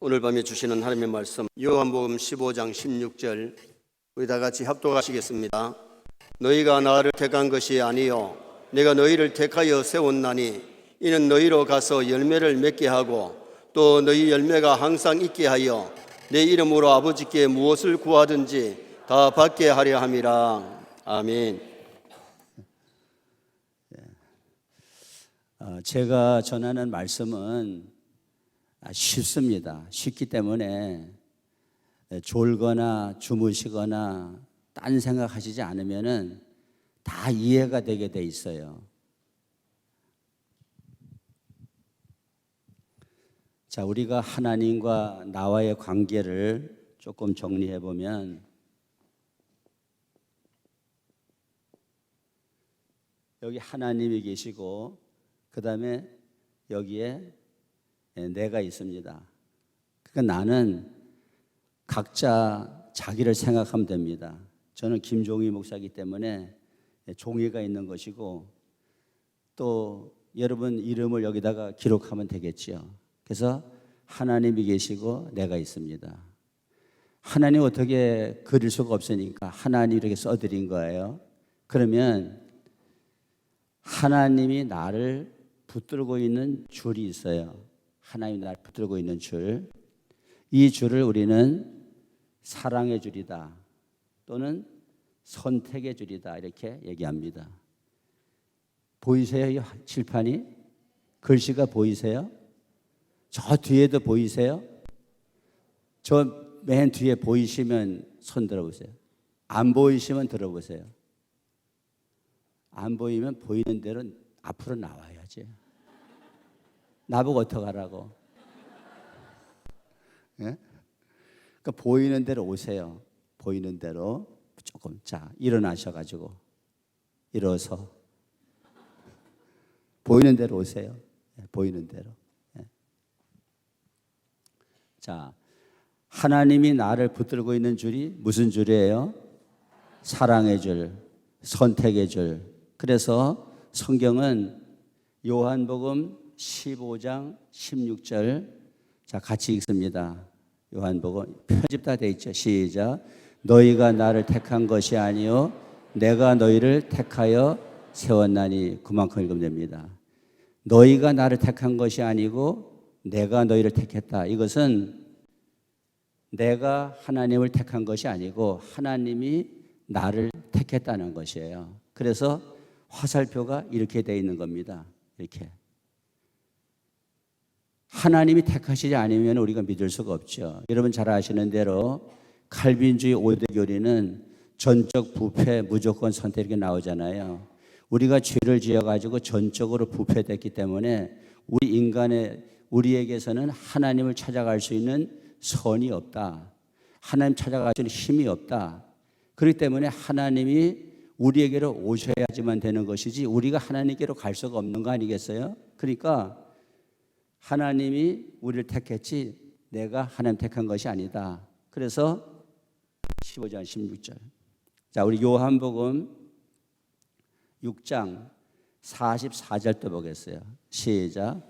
오늘 밤에 주시는 하나님의 말씀 요한복음 15장 16절 우리 다 같이 합독하시겠습니다. 너희가 나를 택한 것이 아니요 내가 너희를 택하여 세웠나니 이는 너희로 가서 열매를 맺게 하고 또 너희 열매가 항상 있게 하여 내 이름으로 아버지께 무엇을 구하든지 다 받게 하려 함이라. 아멘. 제가 전하는 말씀은 쉽습니다. 쉽기 때문에 졸거나 주무시거나 딴 생각하시지 않으면은 다 이해가 되게 돼 있어요. 자, 우리가 하나님과 나와의 관계를 조금 정리해 보면 여기 하나님이 계시고 그 다음에 여기에 내가 있습니다. 그러니까 나는 각자 자기를 생각하면 됩니다. 저는 김종희 목사이기 때문에 종이가 있는 것이고 또 여러분 이름을 여기다가 기록하면 되겠죠. 그래서 하나님이 계시고 내가 있습니다. 하나님 어떻게 그릴 수가 없으니까 하나님 이렇게 써드린 거예요. 그러면 하나님이 나를 붙들고 있는 줄이 있어요. 하나님이 나를 붙들고 있는 줄. 이 줄을 우리는 사랑의 줄이다 또는 선택의 줄이다 이렇게 얘기합니다. 보이세요? 칠판이? 글씨가 보이세요? 저 뒤에도 보이세요? 저 맨 뒤에 보이시면 손 들어보세요. 안 보이시면 들어보세요. 안 보이면 보이는 대로 앞으로 나와야지. 나보고 어떡하라고. 예? 그러니까 보이는 대로 오세요. 보이는 대로 조금. 자, 일어나셔가지고 일어서 보이는 대로 오세요. 예, 보이는 대로. 예. 자, 하나님이 나를 붙들고 있는 줄이 무슨 줄이에요? 사랑의 줄, 선택의 줄. 그래서 성경은 요한복음 15장 16절 자 같이 읽습니다. 요한복음 편집 다 돼 있죠. 시작. 너희가 나를 택한 것이 아니요 내가 너희를 택하여 세웠나니. 그만큼 읽으면 됩니다. 너희가 나를 택한 것이 아니고 내가 너희를 택했다. 이것은 내가 하나님을 택한 것이 아니고 하나님이 나를 택했다는 것이에요. 그래서 화살표가 이렇게 돼 있는 겁니다. 이렇게. 하나님이 택하시지 않으면 우리가 믿을 수가 없죠. 여러분 잘 아시는 대로 칼빈주의 5대 교리는 전적 부패, 무조건 선택 이렇게 나오잖아요. 우리가 죄를 지어가지고 전적으로 부패됐기 때문에 우리에게서는 하나님을 찾아갈 수 있는 선이 없다. 하나님 찾아갈 수 있는 힘이 없다. 그렇기 때문에 하나님이 우리에게로 오셔야지만 되는 것이지 우리가 하나님께로 갈 수가 없는 거 아니겠어요? 그러니까 하나님이 우리를 택했지 내가 하나님 택한 것이 아니다. 그래서 15장 16절. 자, 우리 요한복음 6장 44절도 보겠어요. 시작.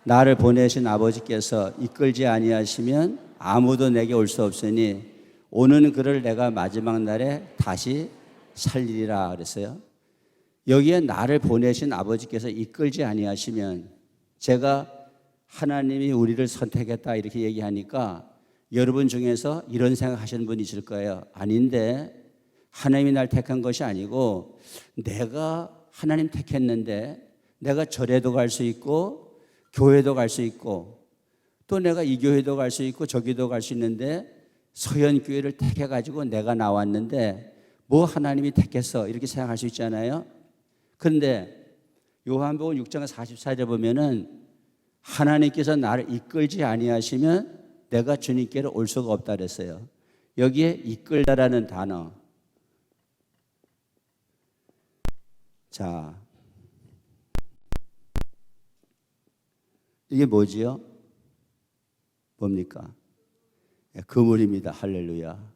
나를 보내신 아버지께서 이끌지 아니하시면 아무도 내게 올 수 없으니 오는 그를 내가 마지막 날에 다시 살리리라 그랬어요. 여기에 나를 보내신 아버지께서 이끌지 아니하시면, 제가 하나님이 우리를 선택했다 이렇게 얘기하니까 여러분 중에서 이런 생각하시는 분이 있을 거예요. 아닌데 하나님이 날 택한 것이 아니고 내가 하나님 택했는데 내가 절에도 갈 수 있고 교회도 갈 수 있고 또 내가 이 교회도 갈 수 있고 저기도 갈 수 있는데 서현교회를 택해가지고 내가 나왔는데 뭐 하나님이 택했어 이렇게 생각할 수 있잖아요. 그런데 요한복음 6장 44절 보면은 하나님께서 나를 이끌지 아니하시면 내가 주님께로 올 수가 없다 그랬어요. 여기에 이끌다라는 단어. 자, 이게 뭐지요? 뭡니까? 그물입니다. 할렐루야.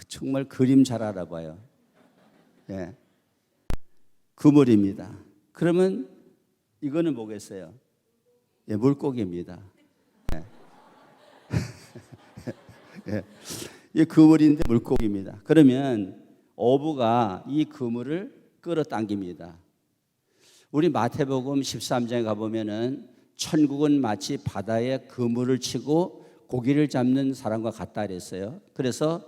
정말 그림 잘 알아봐요. 네. 그물입니다. 그러면 이거는 뭐겠어요? 예, 물고기입니다. 네. 예. 이 그물인데 물고기입니다. 그러면 어부가 이 그물을 끌어당깁니다. 우리 마태복음 13장에 가보면은 천국은 마치 바다에 그물을 치고 고기를 잡는 사람과 같다 그랬어요. 그래서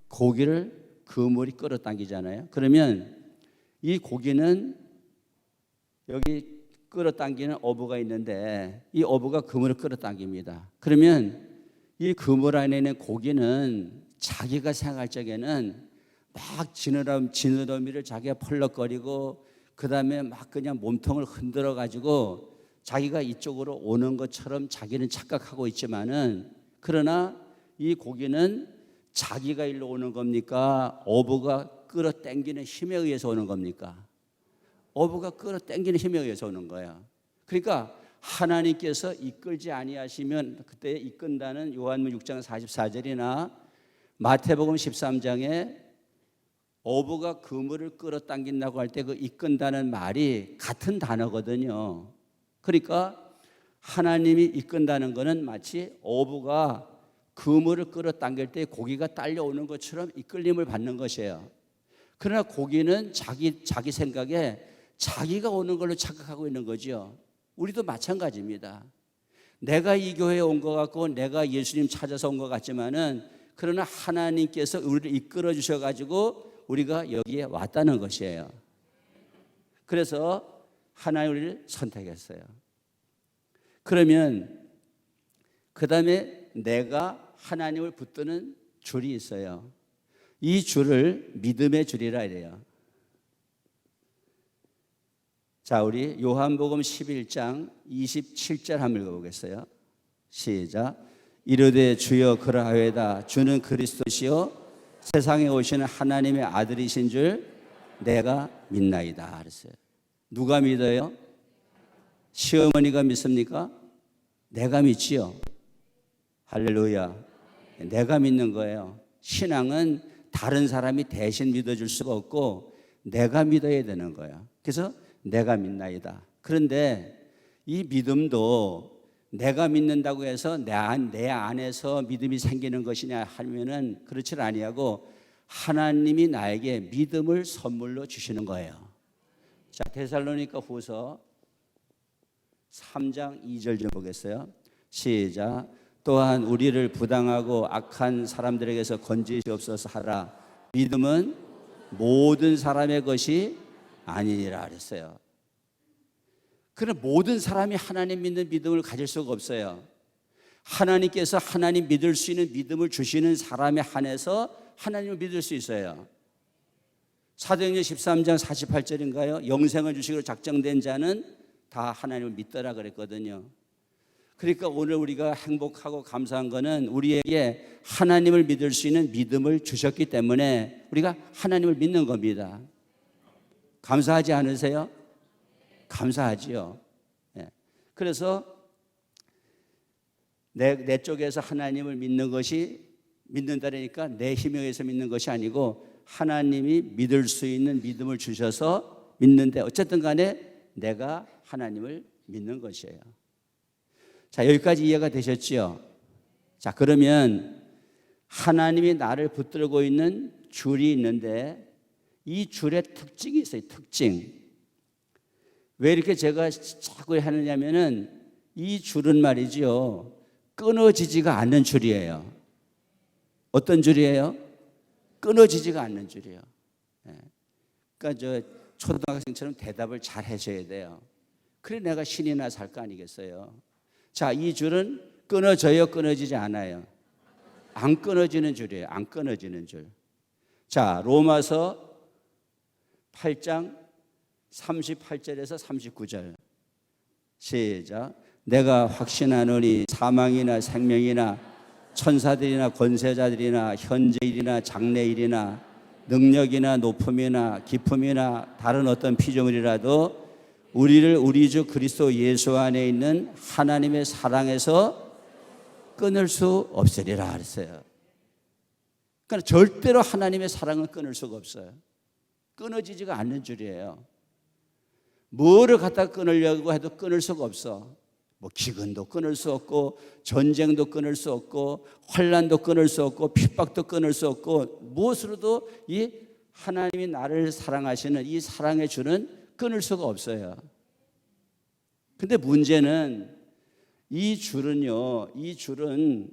고기를 그물이 끌어당기잖아요. 그러면 이 고기는 여기 끌어당기는 어부가 있는데 이 어부가 그물을 끌어당깁니다. 그러면 이 그물 안에 있는 고기는 자기가 생각할 적에는 막 지느러미를 자기가 펄럭거리고 그 다음에 막 그냥 몸통을 흔들어 가지고 자기가 이쪽으로 오는 것처럼 자기는 착각하고 있지만은 그러나 이 고기는 자기가 일로 오는 겁니까? 어부가 끌어당기는 힘에 의해서 오는 겁니까? 어부가 끌어당기는 힘에 의해서 오는 거야. 그러니까 하나님께서 이끌지 아니하시면 그때 이끈다는 요한복음 6장 44절이나 마태복음 13장에 어부가 그물을 끌어당긴다고 할 때 그 이끈다는 말이 같은 단어거든요. 그러니까 하나님이 이끈다는 것은 마치 어부가 그물을 끌어당길 때 고기가 딸려오는 것처럼 이끌림을 받는 것이에요. 그러나 고기는 자기 생각에 자기가 오는 걸로 착각하고 있는 거죠. 우리도 마찬가지입니다. 내가 이 교회에 온 것 같고 내가 예수님 찾아서 온 것 같지만은 그러나 하나님께서 우리를 이끌어 주셔가지고 우리가 여기에 왔다는 것이에요. 그래서 하나님 우리를 선택했어요. 그러면 그 다음에 내가 하나님을 붙드는 줄이 있어요. 이 줄을 믿음의 줄이라 이래요. 자, 우리 요한복음 11장 27절 한번 읽어보겠어요. 시작. 이르되 주여 그러하외다. 주는 그리스도시요 세상에 오시는 하나님의 아들이신 줄 내가 믿나이다 그랬어요. 누가 믿어요? 시어머니가 믿습니까? 내가 믿지요. 할렐루야. 내가 믿는 거예요. 신앙은 다른 사람이 대신 믿어줄 수가 없고 내가 믿어야 되는 거야. 그래서 내가 믿나이다. 그런데 이 믿음도 내가 믿는다고 해서 내 안에서 믿음이 생기는 것이냐 하면은 그렇지 아니하고 하나님이 나에게 믿음을 선물로 주시는 거예요. 자, 데살로니가 후서 3장 2절 좀 보겠어요. 시작. 또한 우리를 부당하고 악한 사람들에게서 건지시옵소서 하라. 믿음은 모든 사람의 것이 아니니라 그랬어요. 그럼 모든 사람이 하나님 믿는 믿음을 가질 수가 없어요. 하나님께서 하나님 믿을 수 있는 믿음을 주시는 사람에 한해서 하나님을 믿을 수 있어요. 사도행전 13장 48절인가요? 영생을 주시기로 작정된 자는 다 하나님을 믿더라 그랬거든요. 그러니까 오늘 우리가 행복하고 감사한 것은 우리에게 하나님을 믿을 수 있는 믿음을 주셨기 때문에 우리가 하나님을 믿는 겁니다. 감사하지 않으세요? 감사하지요. 네. 그래서 내 쪽에서 하나님을 믿는 것이 믿는다니까 내 힘에 의해서 믿는 것이 아니고 하나님이 믿을 수 있는 믿음을 주셔서 믿는데 어쨌든 간에 내가 하나님을 믿는 것이에요. 자, 여기까지 이해가 되셨지요? 자, 그러면 하나님이 나를 붙들고 있는 줄이 있는데 이 줄의 특징이 있어요. 특징. 왜 이렇게 제가 자꾸 하느냐면은 이 줄은 말이죠. 끊어지지가 않는 줄이에요. 어떤 줄이에요? 끊어지지가 않는 줄이에요. 그러니까 저 초등학생처럼 대답을 잘 하셔야 돼요. 그래 내가 신이나 살 거 아니겠어요? 자, 이 줄은 끊어져요? 끊어지지 않아요? 안 끊어지는 줄이에요. 안 끊어지는 줄. 자, 로마서 8장 38절에서 39절 시작. 내가 확신하노니 사망이나 생명이나 천사들이나 권세자들이나 현재일이나 장래일이나 능력이나 높음이나 깊음이나 다른 어떤 피조물이라도 우리를 우리 주 그리스도 예수 안에 있는 하나님의 사랑에서 끊을 수 없으리라 그랬어요. 그러니까 절대로 하나님의 사랑을 끊을 수가 없어요. 끊어지지가 않는 줄이에요. 뭐를 갖다 끊으려고 해도 끊을 수가 없어. 뭐 기근도 끊을 수 없고 전쟁도 끊을 수 없고 환난도 끊을 수 없고 핍박도 끊을 수 없고 무엇으로도 이 하나님이 나를 사랑하시는 이 사랑의 줄은 끊을 수가 없어요. 근데 문제는 이 줄은요, 이 줄은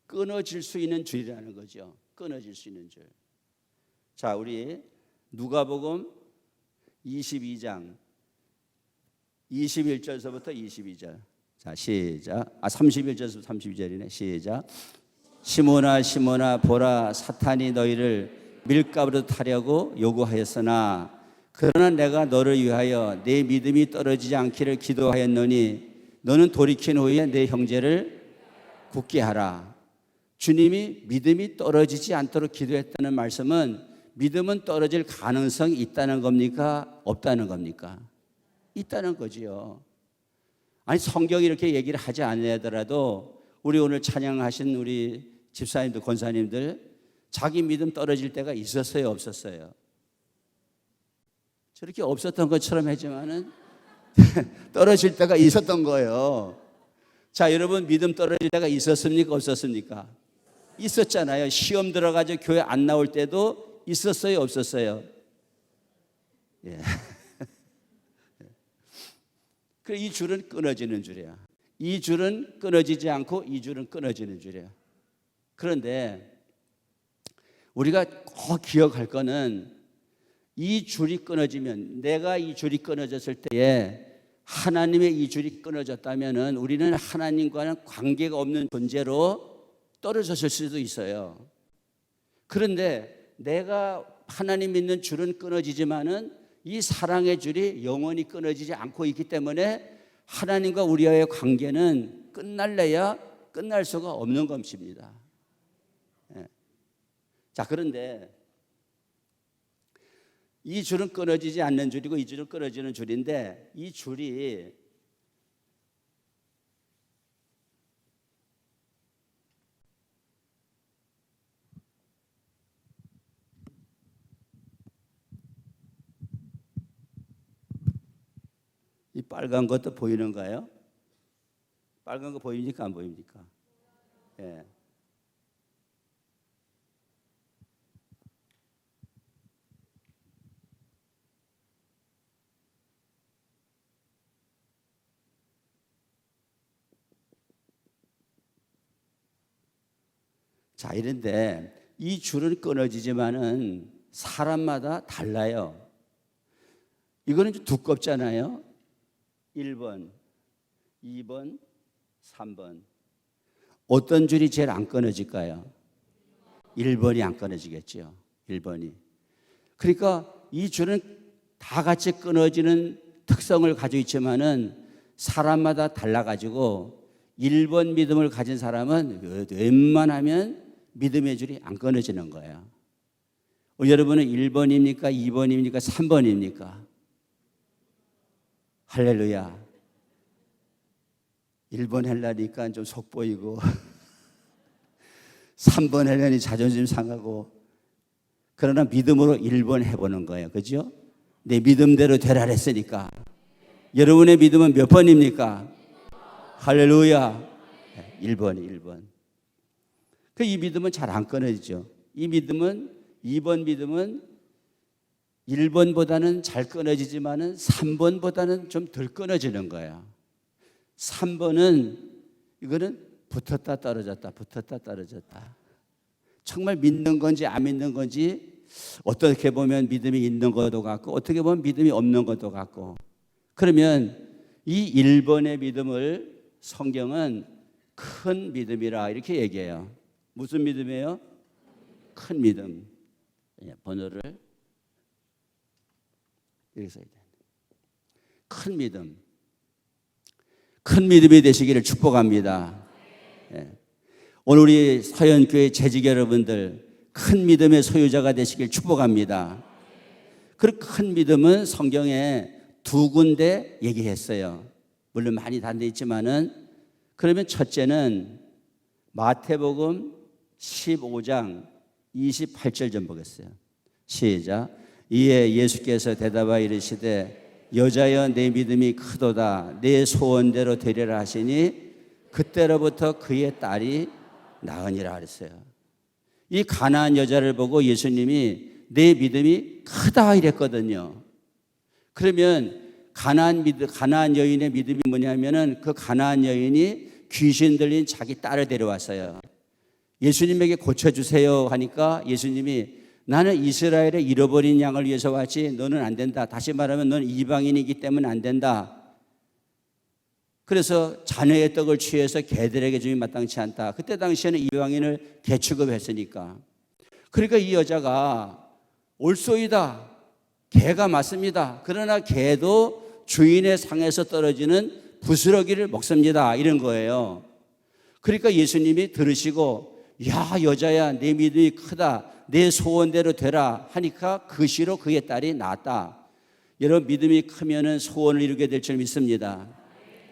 끊어질 수 있는 줄이라는 거죠. 끊어질 수 있는 줄. 자, 우리 누가복음 22장 21절서부터 22절. 자, 시작. 31절서부터 32절이네. 시작. 시몬아 시몬아 보라, 사탄이 너희를 밀가루로 타려고 요구하였으나 그러나 내가 너를 위하여 내 믿음이 떨어지지 않기를 기도하였노니 너는 돌이킨 후에 내 형제를 굳게 하라. 주님이 믿음이 떨어지지 않도록 기도했다는 말씀은 믿음은 떨어질 가능성이 있다는 겁니까? 없다는 겁니까? 있다는 거지요. 아니, 성경이 이렇게 얘기를 하지 않더라도 우리 오늘 찬양하신 우리 집사님들, 권사님들 자기 믿음 떨어질 때가 있었어요, 없었어요? 저렇게 없었던 것처럼 하지만은 떨어질 때가 있었던 거예요. 자, 여러분 믿음 떨어질 때가 있었습니까, 없었습니까? 있었잖아요. 시험 들어가지고 교회 안 나올 때도 있었어요, 없었어요? 예. 그래, 이 줄은 끊어지는 줄이야. 이 줄은 끊어지지 않고 이 줄은 끊어지는 줄이야. 그런데 우리가 꼭 기억할 거는 이 줄이 끊어지면, 내가 이 줄이 끊어졌을 때에 하나님의 이 줄이 끊어졌다면은 우리는 하나님과는 관계가 없는 존재로 떨어졌을 수도 있어요. 그런데 내가 하나님 믿는 줄은 끊어지지만은 이 사랑의 줄이 영원히 끊어지지 않고 있기 때문에 하나님과 우리와의 관계는 끝날래야 끝날 수가 없는 것입니다. 예. 자, 그런데 이 줄은 끊어지지 않는 줄이고 이 줄은 끊어지는 줄인데, 이 줄이 이 빨간 것도 보이는가요? 빨간 거 보입니까, 안 보입니까? 예. 자, 이런데 이 줄은 끊어지지만은 사람마다 달라요. 이거는 좀 두껍잖아요. 1번, 2번, 3번. 어떤 줄이 제일 안 끊어질까요? 1번이 안 끊어지겠죠. 1번이. 그러니까 이 줄은 다 같이 끊어지는 특성을 가지고 있지만은 사람마다 달라가지고 1번 믿음을 가진 사람은 웬만하면 믿음의 줄이 안 끊어지는 거예요. 여러분은 1번입니까? 2번입니까? 3번입니까? 할렐루야. 1번 하려니까 좀 속보이고 3번 하려니 자존심 상하고, 그러나 믿음으로 1번 해보는 거예요. 그죠? 내 믿음대로 되라 했으니까. 여러분의 믿음은 몇 번입니까? 할렐루야. 1번. 이 믿음은 잘 안 끊어지죠. 이 믿음은, 2번 믿음은 1번보다는 잘 끊어지지만은 3번보다는 좀 덜 끊어지는 거예요. 3번은 이거는 붙었다 떨어졌다, 붙었다 떨어졌다. 정말 믿는 건지 안 믿는 건지, 어떻게 보면 믿음이 있는 것도 같고 어떻게 보면 믿음이 없는 것도 같고. 그러면 이 1번의 믿음을 성경은 큰 믿음이라 이렇게 얘기해요. 무슨 믿음이에요? 큰 믿음. 번호를 이렇게 써야 돼. 큰 믿음. 큰 믿음이 되시기를 축복합니다. 오늘 우리 서현교회 재직 여러분들 큰 믿음의 소유자가 되시길 축복합니다. 그 큰 믿음은 성경에 두 군데 얘기했어요. 물론 많이 단데 있지만은, 그러면 첫째는 마태복음 15장 28절 좀 보겠어요. 시작. 이에 예수께서 대답하여 이르시되 여자여 내 믿음이 크도다 내 소원대로 되리라 하시니 그때로부터 그의 딸이 나으니라 그랬어요. 이 가나안 여자를 보고 예수님이 내 믿음이 크다 이랬거든요. 그러면 가나안 여인의 믿음이 뭐냐면은 그 가나안 여인이 귀신 들린 자기 딸을 데려왔어요. 예수님에게 고쳐주세요 하니까 예수님이 나는 이스라엘의 잃어버린 양을 위해서 왔지 너는 안 된다. 다시 말하면 너는 이방인이기 때문에 안 된다. 그래서 자녀의 떡을 취해서 개들에게 주면 마땅치 않다. 그때 당시에는 이방인을 개취급했으니까. 그러니까 이 여자가 올소이다. 개가 맞습니다. 그러나 개도 주인의 상에서 떨어지는 부스러기를 먹습니다. 이런 거예요. 그러니까 예수님이 들으시고 야 여자야 내 믿음이 크다. 내 소원대로 되라 하니까 그 시로 그의 딸이 낳았다. 여러분 믿음이 크면은 소원을 이루게 될 줄 믿습니다.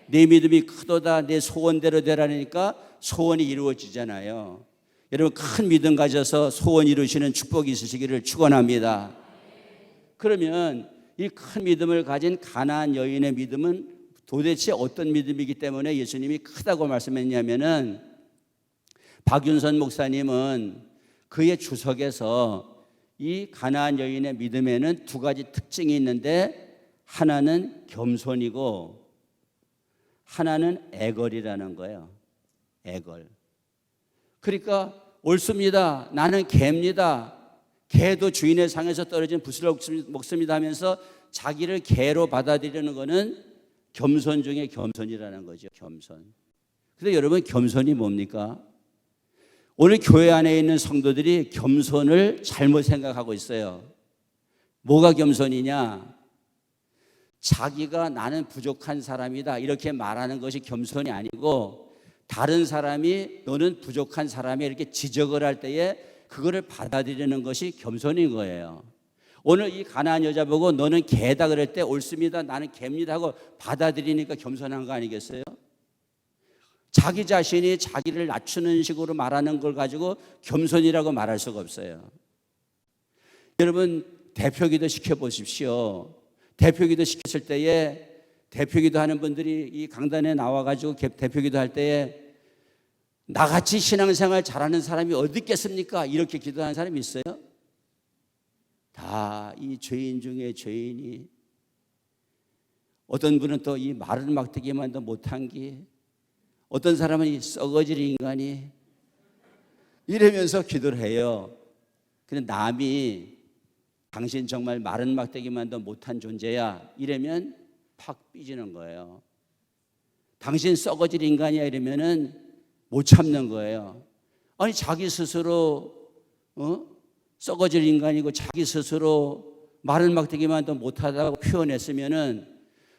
내 믿음이 크도다 내 소원대로 되라니까 소원이 이루어지잖아요. 여러분 큰 믿음 가져서 소원 이루시는 축복이 있으시기를 축원합니다. 그러면 이 큰 믿음을 가진 가나안 여인의 믿음은 도대체 어떤 믿음이기 때문에 예수님이 크다고 말씀했냐면은 박윤선 목사님은 그의 주석에서 이 가나안 여인의 믿음에는 두 가지 특징이 있는데 하나는 겸손이고 하나는 애걸이라는 거예요. 애걸. 그러니까 옳습니다. 나는 개입니다. 개도 주인의 상에서 떨어진 부스러기 먹습니다 하면서 자기를 개로 받아들이는 거는 겸손 중에 겸손이라는 거죠. 겸손. 근데 여러분 겸손이 뭡니까? 오늘 교회 안에 있는 성도들이 겸손을 잘못 생각하고 있어요. 뭐가 겸손이냐? 자기가 나는 부족한 사람이다 이렇게 말하는 것이 겸손이 아니고 다른 사람이 너는 부족한 사람이 이렇게 지적을 할 때에 그거를 받아들이는 것이 겸손인 거예요. 오늘 이 가나안 여자 보고 너는 개다 그럴 때 옳습니다. 나는 개입니다 하고 받아들이니까 겸손한 거 아니겠어요? 자기 자신이 자기를 낮추는 식으로 말하는 걸 가지고 겸손이라고 말할 수가 없어요. 여러분 대표기도 시켜보십시오. 대표기도 시켰을 때에 대표기도 하는 분들이 이 강단에 나와가지고 대표기도 할 때에 나같이 신앙생활 잘하는 사람이 어디 있겠습니까? 이렇게 기도하는 사람이 있어요? 다 이 죄인 중에 죄인이 어떤 분은 또 이 마른 막대기만도 못한 게 어떤 사람은 이 썩어질 인간이 이러면서 기도를 해요. 근데 남이 당신 정말 마른 막대기만도 못한 존재야 이러면 팍 삐지는 거예요. 당신 썩어질 인간이야 이러면은 못 참는 거예요. 아니 자기 스스로 썩어질 인간이고 자기 스스로 마른 막대기만도 못하다고 표현했으면은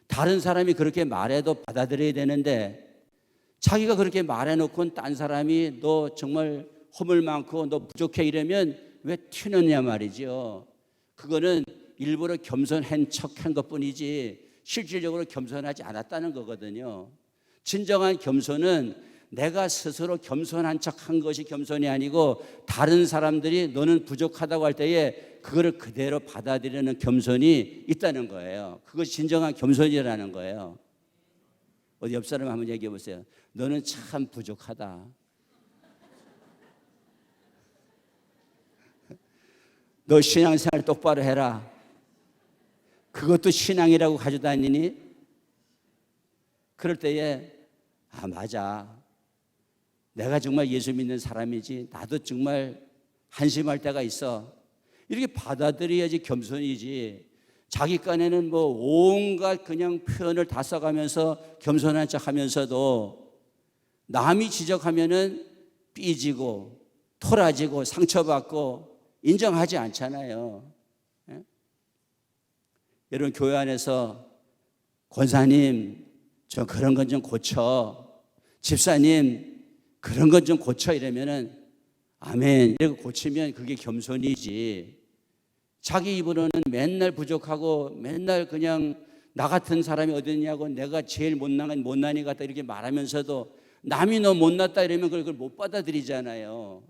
다른 사람이 그렇게 말해도 받아들여야 되는데 자기가 그렇게 말해놓고는 딴 사람이 너 정말 허물 많고 너 부족해 이러면 왜 튀느냐 말이죠. 그거는 일부러 겸손한 척한 것뿐이지 실질적으로 겸손하지 않았다는 거거든요. 진정한 겸손은 내가 스스로 겸손한 척한 것이 겸손이 아니고 다른 사람들이 너는 부족하다고 할 때에 그거를 그대로 받아들이는 겸손이 있다는 거예요. 그것이 진정한 겸손이라는 거예요. 어디 옆 사람 한번 얘기해 보세요. 너는 참 부족하다. 너 신앙생활 똑바로 해라. 그것도 신앙이라고 가져다니니? 그럴 때에 아 맞아. 내가 정말 예수 믿는 사람이지. 나도 정말 한심할 때가 있어. 이렇게 받아들여야지 겸손이지. 자기 깐에는 뭐 온갖 그냥 표현을 다 써가면서 겸손한 척 하면서도 남이 지적하면은 삐지고 토라지고 상처받고 인정하지 않잖아요. 예? 여러분 교회 안에서 권사님 저 그런 건 좀 고쳐, 집사님 그런 건 좀 고쳐 이러면은 아멘 이렇게 고치면 그게 겸손이지. 자기 입으로는 맨날 부족하고 맨날 그냥 나 같은 사람이 어디 있냐고 내가 제일 못난이 같다 이렇게 말하면서도 남이 너 못났다 이러면 그걸 못 받아들이잖아요.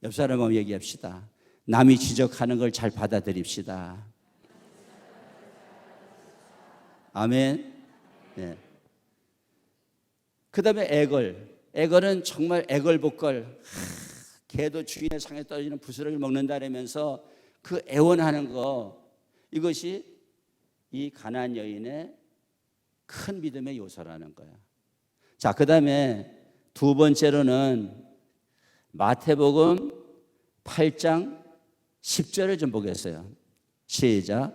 옆 사람하고 얘기합시다. 남이 지적하는 걸 잘 받아들입시다. 아멘. 예. 그 다음에 애걸은 정말 애걸복걸. 개도 주인의 상에 떨어지는 부스러기를 먹는다라면서 그 애원하는 거, 이것이 이 가나안 여인의 큰 믿음의 요소라는 거야. 자, 그 다음에 두 번째로는 마태복음 8장 10절을 좀 보겠어요. 시작.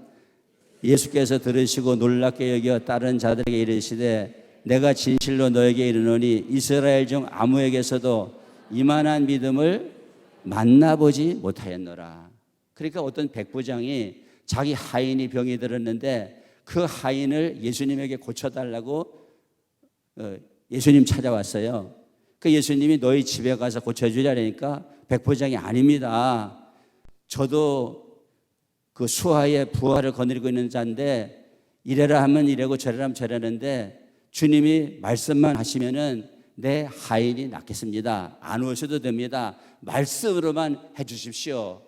예수께서 들으시고 놀랍게 여겨 다른 자들에게 이르시되 내가 진실로 너에게 이르노니 이스라엘 중 아무에게서도 이만한 믿음을 만나보지 못하였노라. 그러니까 어떤 백부장이 자기 하인이 병이 들었는데 그 하인을 예수님에게 고쳐달라고 예수님 찾아왔어요. 그 예수님이 너희 집에 가서 고쳐주려니까 백부장이 아닙니다. 저도 그 수하의 부하를 거느리고 있는 자인데 이래라 하면 이래고 저래라 하면 저래는데 주님이 말씀만 하시면은 내 하인이 낫겠습니다. 안 오셔도 됩니다. 말씀으로만 해 주십시오.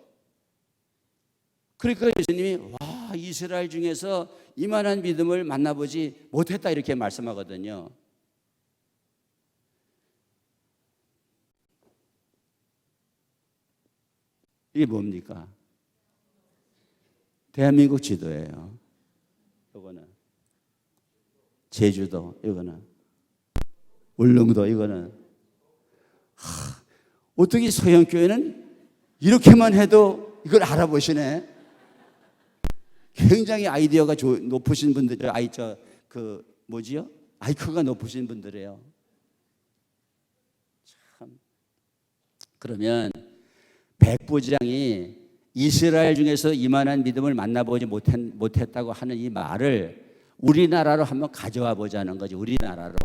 그러니까 예수님이 와, 이스라엘 중에서 이만한 믿음을 만나보지 못했다 이렇게 말씀하거든요. 이게 뭡니까? 대한민국 지도예요. 이거는 제주도, 이거는 울릉도, 이거는 어떻게 서영교회는 이렇게만 해도 이걸 알아보시네. 굉장히 아이디어가 높으신 분들, 아이큐가 높으신 분들이에요. 참. 그러면 백부장이 이스라엘 중에서 이만한 믿음을 만나보지 못했다고 하는 이 말을 우리나라로 한번 가져와 보자는 거지. 우리나라로.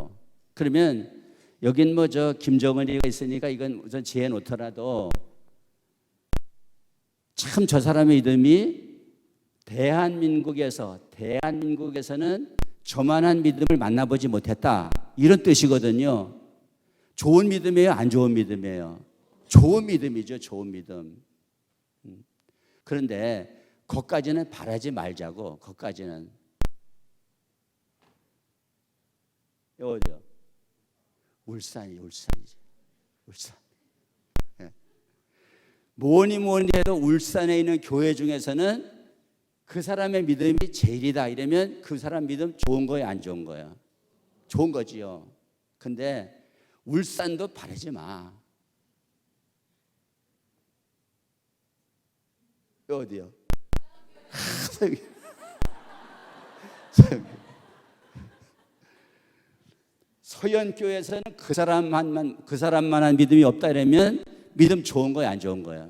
그러면 여긴 김정은이가 있으니까 이건 우선 지혜 놓더라도 참 저 사람의 믿음이 대한민국에서는 저만한 믿음을 만나보지 못했다 이런 뜻이거든요. 좋은 믿음이에요, 안 좋은 믿음이에요? 좋은 믿음이죠. 좋은 믿음. 그런데 거기까지는 바라지 말자고. 거기까지는 어디요? 울산이지. 울산. 예. 뭐니 해도 울산에 있는 교회 중에서는 그 사람의 믿음이 제일이다 이러면 그 사람 믿음 좋은 거예요, 안 좋은 거예요? 좋은 거지요. 근데 울산도 바라지 마. 어디요? 서현교회에서는 그 사람만한 믿음이 없다 이러면 믿음 좋은 거야, 안 좋은 거야?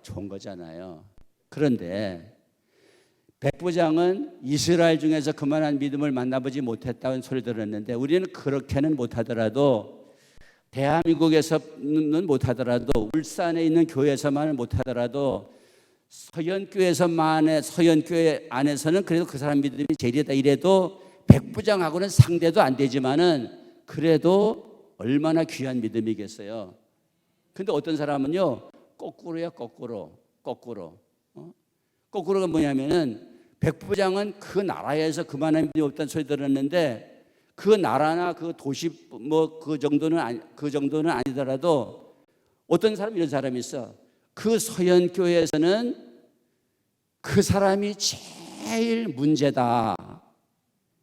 좋은 거잖아요. 그런데 백부장은 이스라엘 중에서 그만한 믿음을 만나보지 못했다는 소리 들었는데 우리는 그렇게는 못하더라도 대한민국에서는 못하더라도 울산에 있는 교회에서만은 못하더라도 서현교회 안에서는 그래도 그 사람 믿음이 제일이다 이래도 백부장하고는 상대도 안 되지만은 그래도 얼마나 귀한 믿음이겠어요. 근데 어떤 사람은요 거꾸로야. 거꾸로가 뭐냐면은 백부장은 그 나라에서 그만한 믿음이 없다는 소리 들었는데 그 나라나 그 도시 그 정도는 아니더라도 어떤 사람 이런 사람이 있어. 그 서현교회에서는 그 사람이 제일 문제다.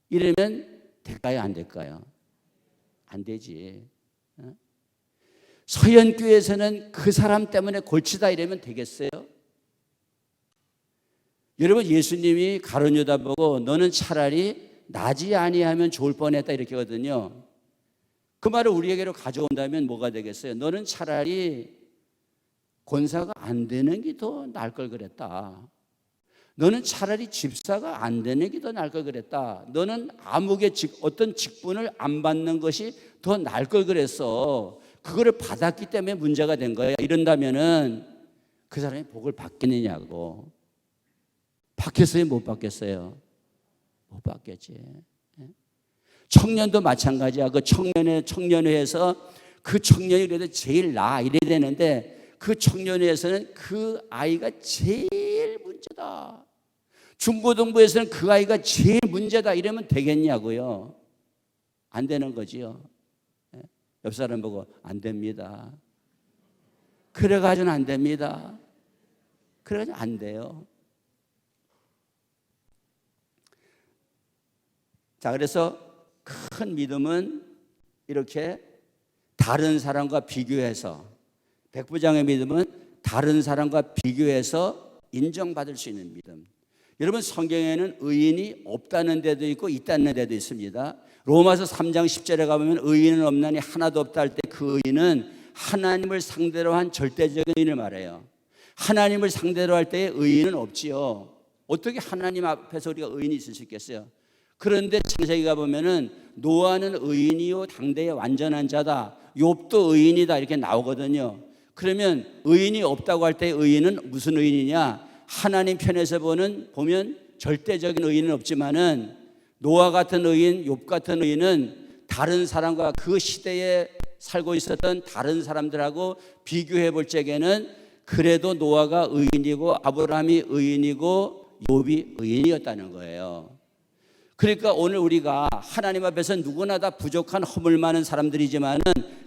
이러면 될까요? 안 될까요? 안 되지. 서현교회에서는 그 사람 때문에 골치다 이러면 되겠어요? 여러분 예수님이 가룟 유다 보고 너는 차라리 나지 아니하면 좋을 뻔했다 이렇게 하거든요. 그 말을 우리에게로 가져온다면 뭐가 되겠어요? 너는 차라리 권사가 안 되는 게 더 나을 걸 그랬다. 너는 차라리 집사가 안 되는 게 더 나을 걸 그랬다. 너는 어떤 직분을 안 받는 것이 더 나을 걸 그랬어. 그거를 받았기 때문에 문제가 된 거야. 이런다면은 그 사람이 복을 받겠느냐고. 받겠어요? 못 받겠어요? 못 받겠지. 청년도 마찬가지야. 그 청년회에서 그 청년이 그래도 제일 나아 이래야 되는데 그 청년회에서는 그 아이가 제일 문제다. 중고등부에서는 그 아이가 제일 문제다 이러면 되겠냐고요. 안 되는 거지요. 옆 사람 보고 안 됩니다. 그래가지고는 안 됩니다. 그래가지고 안 돼요. 자, 그래서 큰 믿음은 이렇게 다른 사람과 비교해서, 백부장의 믿음은 다른 사람과 비교해서 인정받을 수 있는 믿음. 여러분, 성경에는 의인이 없다는 데도 있고 있다는 데도 있습니다. 로마서 3장 10절에 가보면 의인은 없나니 하나도 없다 할 때 그 의인은 하나님을 상대로 한 절대적인 의인을 말해요. 하나님을 상대로 할 때의 의인은 없지요. 어떻게 하나님 앞에서 우리가 의인이 있을 수 있겠어요? 그런데 창세기 가보면은 노아는 의인이요 당대의 완전한 자다, 욥도 의인이다 이렇게 나오거든요. 그러면 의인이 없다고 할 때 의인은 무슨 의인이냐? 하나님 편에서 보면 절대적인 의인은 없지만은 노아 같은 의인, 욥 같은 의인은 다른 사람과 그 시대에 살고 있었던 다른 사람들하고 비교해 볼 적에는 그래도 노아가 의인이고 아브라함이 의인이고 욥이 의인이었다는 거예요. 그러니까 오늘 우리가 하나님 앞에서 누구나 다 부족한 허물 많은 사람들이지만은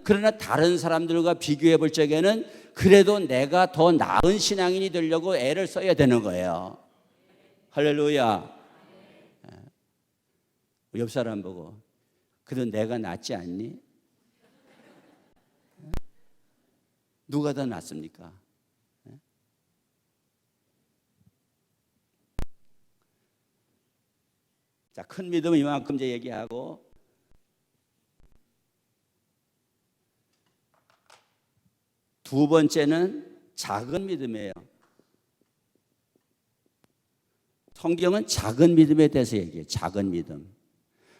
그러나 다른 사람들과 비교해 볼 적에는 그래도 내가 더 나은 신앙인이 되려고 애를 써야 되는 거예요. 할렐루야. 옆 사람 보고 그래도 내가 낫지 않니? 누가 더 낫습니까? 자, 큰 믿음은 이만큼 이제 얘기하고, 두 번째는 작은 믿음이에요. 성경은 작은 믿음에 대해서 얘기해요. 작은 믿음.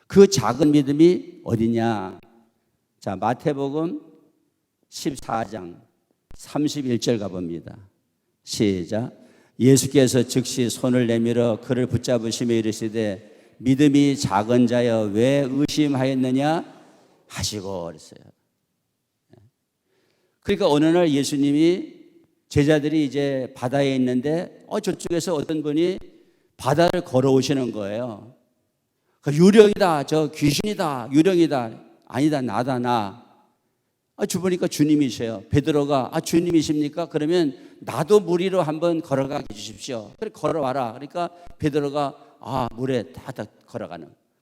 그 작은 믿음이 어디냐? 자, 마태복음 14장 31절 가봅니다. 시작. 예수께서 즉시 손을 내밀어 그를 붙잡으시며 이르시되 믿음이 작은 자여 왜 의심하였느냐 하시고 그랬어요. 그러니까 어느 날 예수님이 제자들이 이제 바다에 있는데 저쪽에서 어떤 분이 바다를 걸어오시는 거예요. 유령이다, 저 귀신이다, 유령이다. 아니다, 나다, 나. 주보니까 주님이세요. 베드로가 주님이십니까? 그러면 나도 물 위로 한번 걸어가게 해주십시오. 그래 걸어와라. 그러니까 베드로가 물에 다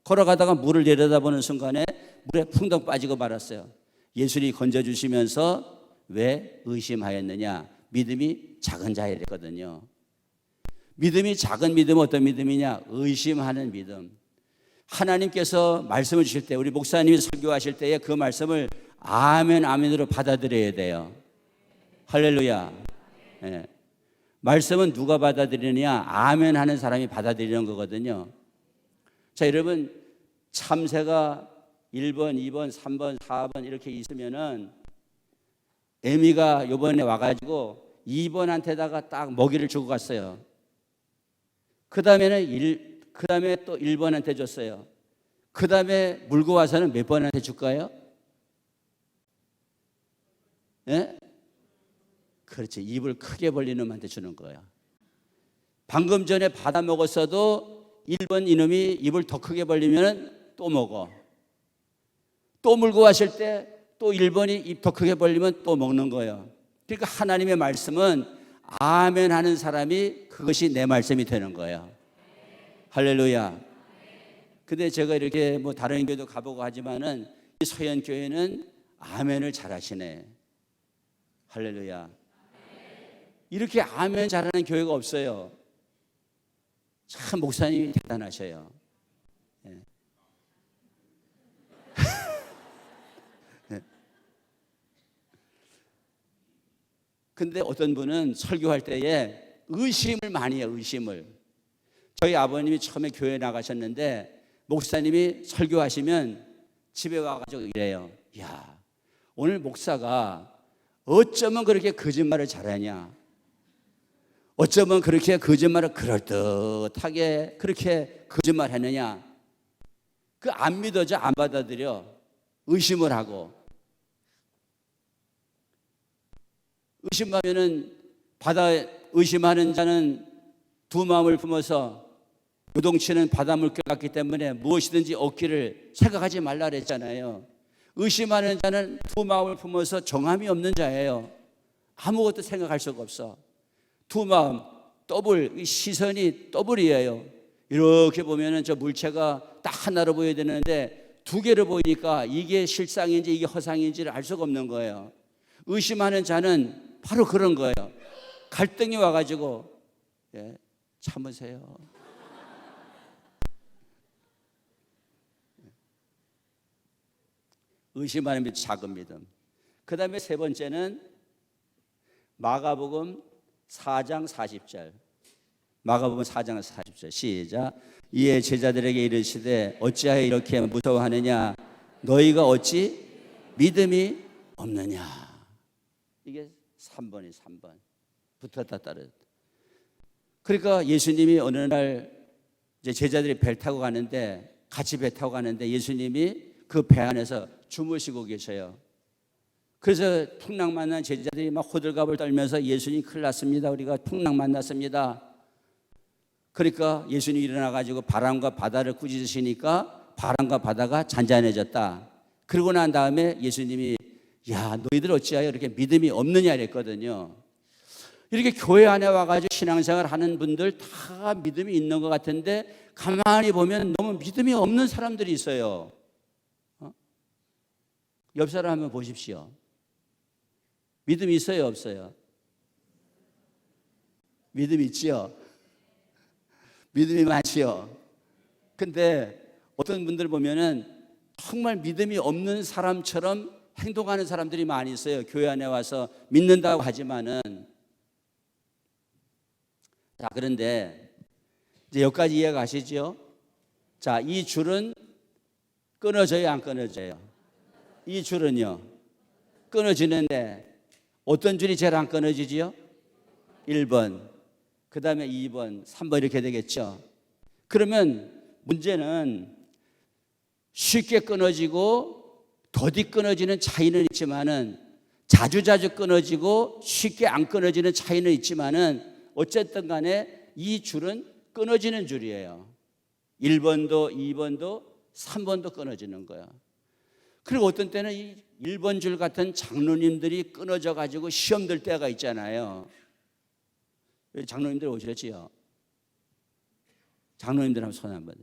걸어가다가 물을 내려다보는 순간에 물에 풍덩 빠지고 말았어요. 예수님이 건져주시면서 왜 의심하였느냐? 믿음이 작은 자이랬거든요. 믿음이 작은 믿음은 어떤 믿음이냐? 의심하는 믿음. 하나님께서 말씀을 주실 때, 우리 목사님이 설교하실 때에 그 말씀을 아멘 아멘으로 받아들여야 돼요. 할렐루야. 네. 말씀은 누가 받아들이느냐? 아멘 하는 사람이 받아들이는 거거든요. 자, 여러분, 참새가 1번, 2번, 3번, 4번 이렇게 있으면은 애미가 요번에 와가지고 2번한테다가 딱 먹이를 주고 갔어요. 그 다음에 또 1번한테 줬어요. 그 다음에 물고 와서는 몇 번한테 줄까요? 예? 그렇지. 입을 크게 벌리는 놈한테 주는 거야. 방금 전에 받아 먹었어도 1번 이놈이 입을 더 크게 벌리면 또 먹어. 또 물고 왔을 때 또 1번이 입 더 크게 벌리면 또 먹는 거예요. 그러니까 하나님의 말씀은 아멘 하는 사람이 그것이 내 말씀이 되는 거예요. 할렐루야. 근데 제가 이렇게 다른 교회도 가보고 하지만은 이 서현교회는 아멘을 잘 하시네. 할렐루야. 이렇게 아멘 잘하는 교회가 없어요. 참 목사님이 대단하셔요. 네. 네. 근데 어떤 분은 설교할 때에 의심을 많이 해요. 의심을. 저희 아버님이 처음에 교회 나가셨는데 목사님이 설교하시면 집에 와가지고 이래요. 야, 오늘 목사가 어쩌면 그렇게 거짓말을 잘하냐? 어쩌면 그렇게 거짓말을 그럴듯하게 그렇게 거짓말하느냐? 그 안 믿어져, 안 받아들여. 의심을 하고. 의심하면은 의심하는 자는 두 마음을 품어서 요동치는 바다 물결 같기 때문에 무엇이든지 얻기를 생각하지 말라 그랬잖아요. 의심하는 자는 두 마음을 품어서 정함이 없는 자예요. 아무것도 생각할 수가 없어. 두 마음, 더블, 시선이 더블이에요. 이렇게 보면은 저 물체가 딱 하나로 보여야 되는데 두 개로 보이니까 이게 실상인지 이게 허상인지를 알 수가 없는 거예요. 의심하는 자는 바로 그런 거예요. 갈등이 와가지고 참으세요. 의심하는 믿음, 작은 믿음. 그 다음에 세 번째는 마가복음 4장 40절. 마가복음 4장 40절 시작. 이에 제자들에게 이르시되 어찌하여 이렇게 무서워하느냐 너희가 어찌 믿음이 없느냐. 이게 3번이 3번 붙었다 떨어졌다. 그러니까 예수님이 어느 날 이제 제자들이 배를 타고 가는데 같이 배 타고 가는데 예수님이 그 배 안에서 주무시고 계셔요. 그래서 풍랑 만난 제자들이 막 호들갑을 떨면서 예수님 큰일 났습니다. 우리가 풍랑 만났습니다. 그러니까 예수님이 일어나가지고 바람과 바다를 꾸짖으시니까 바람과 바다가 잔잔해졌다. 그러고 난 다음에 예수님이 야 너희들 어찌하여 이렇게 믿음이 없느냐 이랬거든요. 이렇게 교회 안에 와가지고 신앙생활 하는 분들 다 믿음이 있는 것 같은데 가만히 보면 너무 믿음이 없는 사람들이 있어요. 옆 사람 한번 보십시오. 믿음이 있어요 없어요? 믿음이 있지요? 믿음이 많지요? 근데 어떤 분들 보면은 정말 믿음이 없는 사람처럼 행동하는 사람들이 많이 있어요. 교회 안에 와서 믿는다고 하지만은. 자, 그런데 이제 여기까지 이해가 가시죠? 자, 이 줄은 끊어져요, 안 끊어져요? 이 줄은요, 끊어지는데 어떤 줄이 제일 안 끊어지지요? 1번, 그 다음에 2번, 3번 이렇게 되겠죠. 그러면 문제는 쉽게 끊어지고 더디 끊어지는 차이는 있지만은 자주자주 끊어지고 쉽게 안 끊어지는 차이는 있지만은 어쨌든 간에 이 줄은 끊어지는 줄이에요. 1번도 2번도 3번도 끊어지는 거야. 그리고 어떤 때는 이 1번 줄 같은 장로님들이 끊어져 가지고 시험 들 때가 있잖아요. 장로님들 오셨지요? 장로님들 한번 손 한번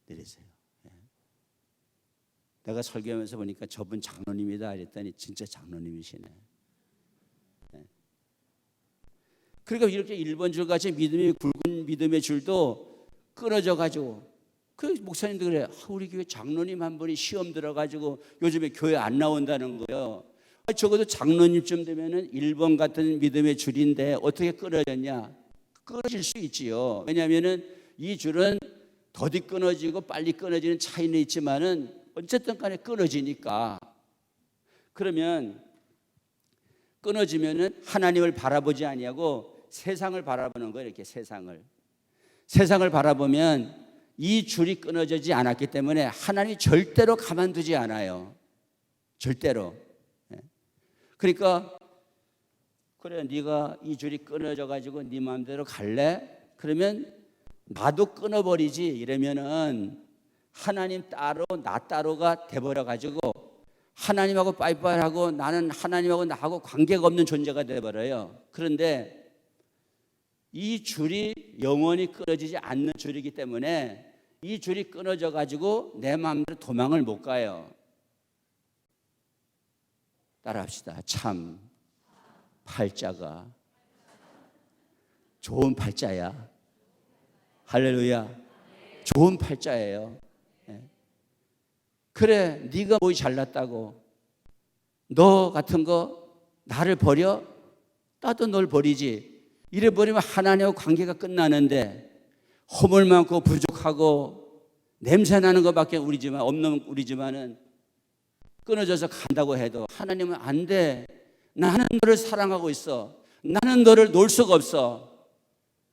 내리세요. 내가 설교하면서 보니까 저분 장로님이다 그랬더니 진짜 장로님이시네. 그러니까 이렇게 1번 줄 같이 믿음이 굵은 믿음의 줄도 끊어져 가지고 그 목사님도 그래. 우리 교회 장로님 한 분이 시험 들어가지고 요즘에 교회 안 나온다는 거예요. 적어도 장로님쯤 되면은 1번 같은 믿음의 줄인데 어떻게 끊어졌냐? 끊어질 수 있지요. 왜냐하면은 이 줄은 더디 끊어지고 빨리 끊어지는 차이는 있지만은 어쨌든 간에 끊어지니까. 그러면 끊어지면은 하나님을 바라보지 아니하고 세상을 바라보는 거예요. 이렇게 세상을 바라보면 이 줄이 끊어지지 않았기 때문에 하나님이 절대로 가만두지 않아요. 절대로. 그러니까 그래 네가 이 줄이 끊어져 가지고 네 마음대로 갈래? 그러면 나도 끊어버리지 이러면은 하나님 따로 나 따로가 돼버려 가지고 하나님하고 빠이빠이하고 나는 하나님하고 나하고 관계가 없는 존재가 돼버려요. 그런데 이 줄이 영원히 끊어지지 않는 줄이기 때문에 이 줄이 끊어져 가지고 내 마음대로 도망을 못 가요. 따라합시다. 참 팔자가 좋은 팔자야. 할렐루야. 좋은 팔자예요. 그래 네가 뭐이 잘났다고 너 같은 거 나를 버려? 나도 널 버리지. 이래 버리면 하나님하고 관계가 끝나는데 허물 많고 부족하고 냄새나는 것밖에 없는 우리지만은 끊어져서 간다고 해도 하나님은 안 돼. 나는 너를 사랑하고 있어. 나는 너를 놓을 수가 없어.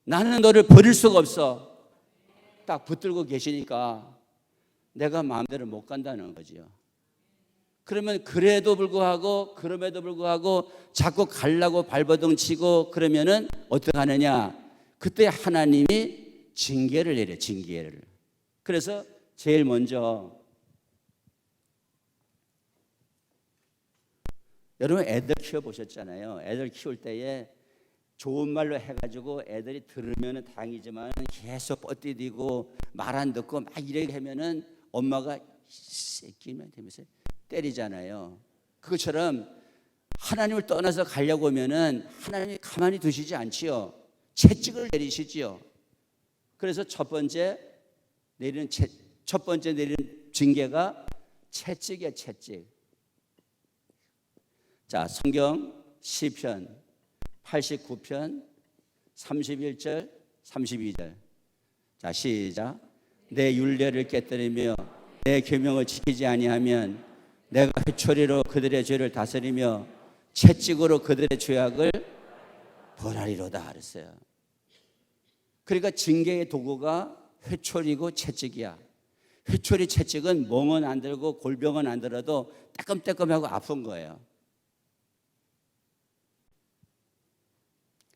나는 너를 버릴 수가 없어. 딱 붙들고 계시니까 내가 마음대로 못 간다는 거지요. 그러면 그럼에도 불구하고 자꾸 가려고 발버둥 치고 그러면은 어떻게 하느냐? 그때 하나님이 징계를 내려, 징계를. 그래서 제일 먼저 여러분 애들 키워보셨잖아요. 애들 키울 때에 좋은 말로 해가지고 애들이 들으면 다행이지만 계속 뻗디디고 말 안 듣고 막 이렇게 하면은 엄마가 새끼만 되면서 때리잖아요. 그것처럼 하나님을 떠나서 가려고 하면은 하나님이 가만히 두시지 않지요. 채찍을 내리시지요. 그래서 첫 번째 내리는 징계가 채찍이야, 채찍. 자, 성경 시편 89편 31절 32절. 자, 시작. 내 율례를 깨뜨리며 내 계명을 지키지 아니하면 내가 회초리로 그들의 죄를 다스리며 채찍으로 그들의 죄악을 벌하리로다 그랬어요. 그러니까 징계의 도구가 회초리고 채찍이야. 회초리 채찍은 멍은 안 들고 골병은 안 들어도 따끔따끔하고 아픈 거예요.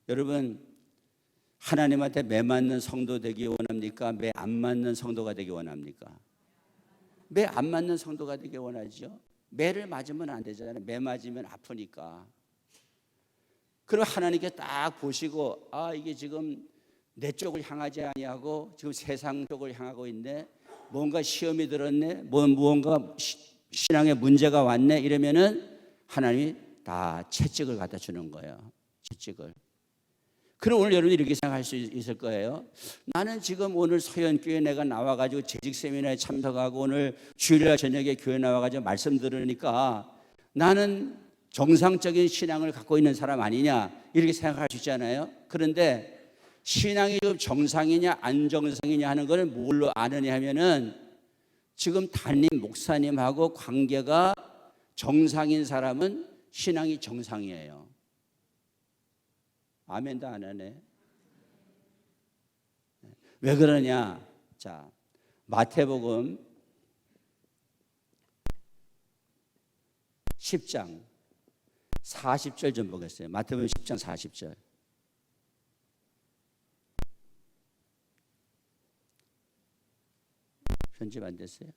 여러분, 하나님한테 매 맞는 성도 되기 원합니까? 매 안 맞는 성도가 되기 원합니까? 매 안 맞는 성도가 되기 원하죠. 매를 맞으면 안 되잖아요. 매 맞으면 아프니까. 그럼 하나님께 딱 보시고, 아, 이게 지금 내 쪽을 향하지 아니하고 지금 세상 쪽을 향하고 있네. 뭔가 시험이 들었네. 무언가 신앙에 문제가 왔네. 이러면은 하나님이 다 채찍을 갖다 주는 거예요. 채찍을. 그럼 오늘 여러분이 이렇게 생각할 수 있을 거예요. 나는 지금 오늘 서연교회 내가 나와가지고 재직 세미나에 참석하고 오늘 주일날 저녁에 교회 나와가지고 말씀 들으니까 나는 정상적인 신앙을 갖고 있는 사람 아니냐 이렇게 생각할 수 있잖아요. 그런데 신앙이 좀 정상이냐 안 정상이냐 하는 걸 뭘로 아느냐 하면은 지금 담임 목사님하고 관계가 정상인 사람은 신앙이 정상이에요. 아멘도 안 하네. 왜 그러냐? 자, 마태복음 10장 40절 좀 보겠어요. 마태복음 10장 40절. 편집 안 됐어요?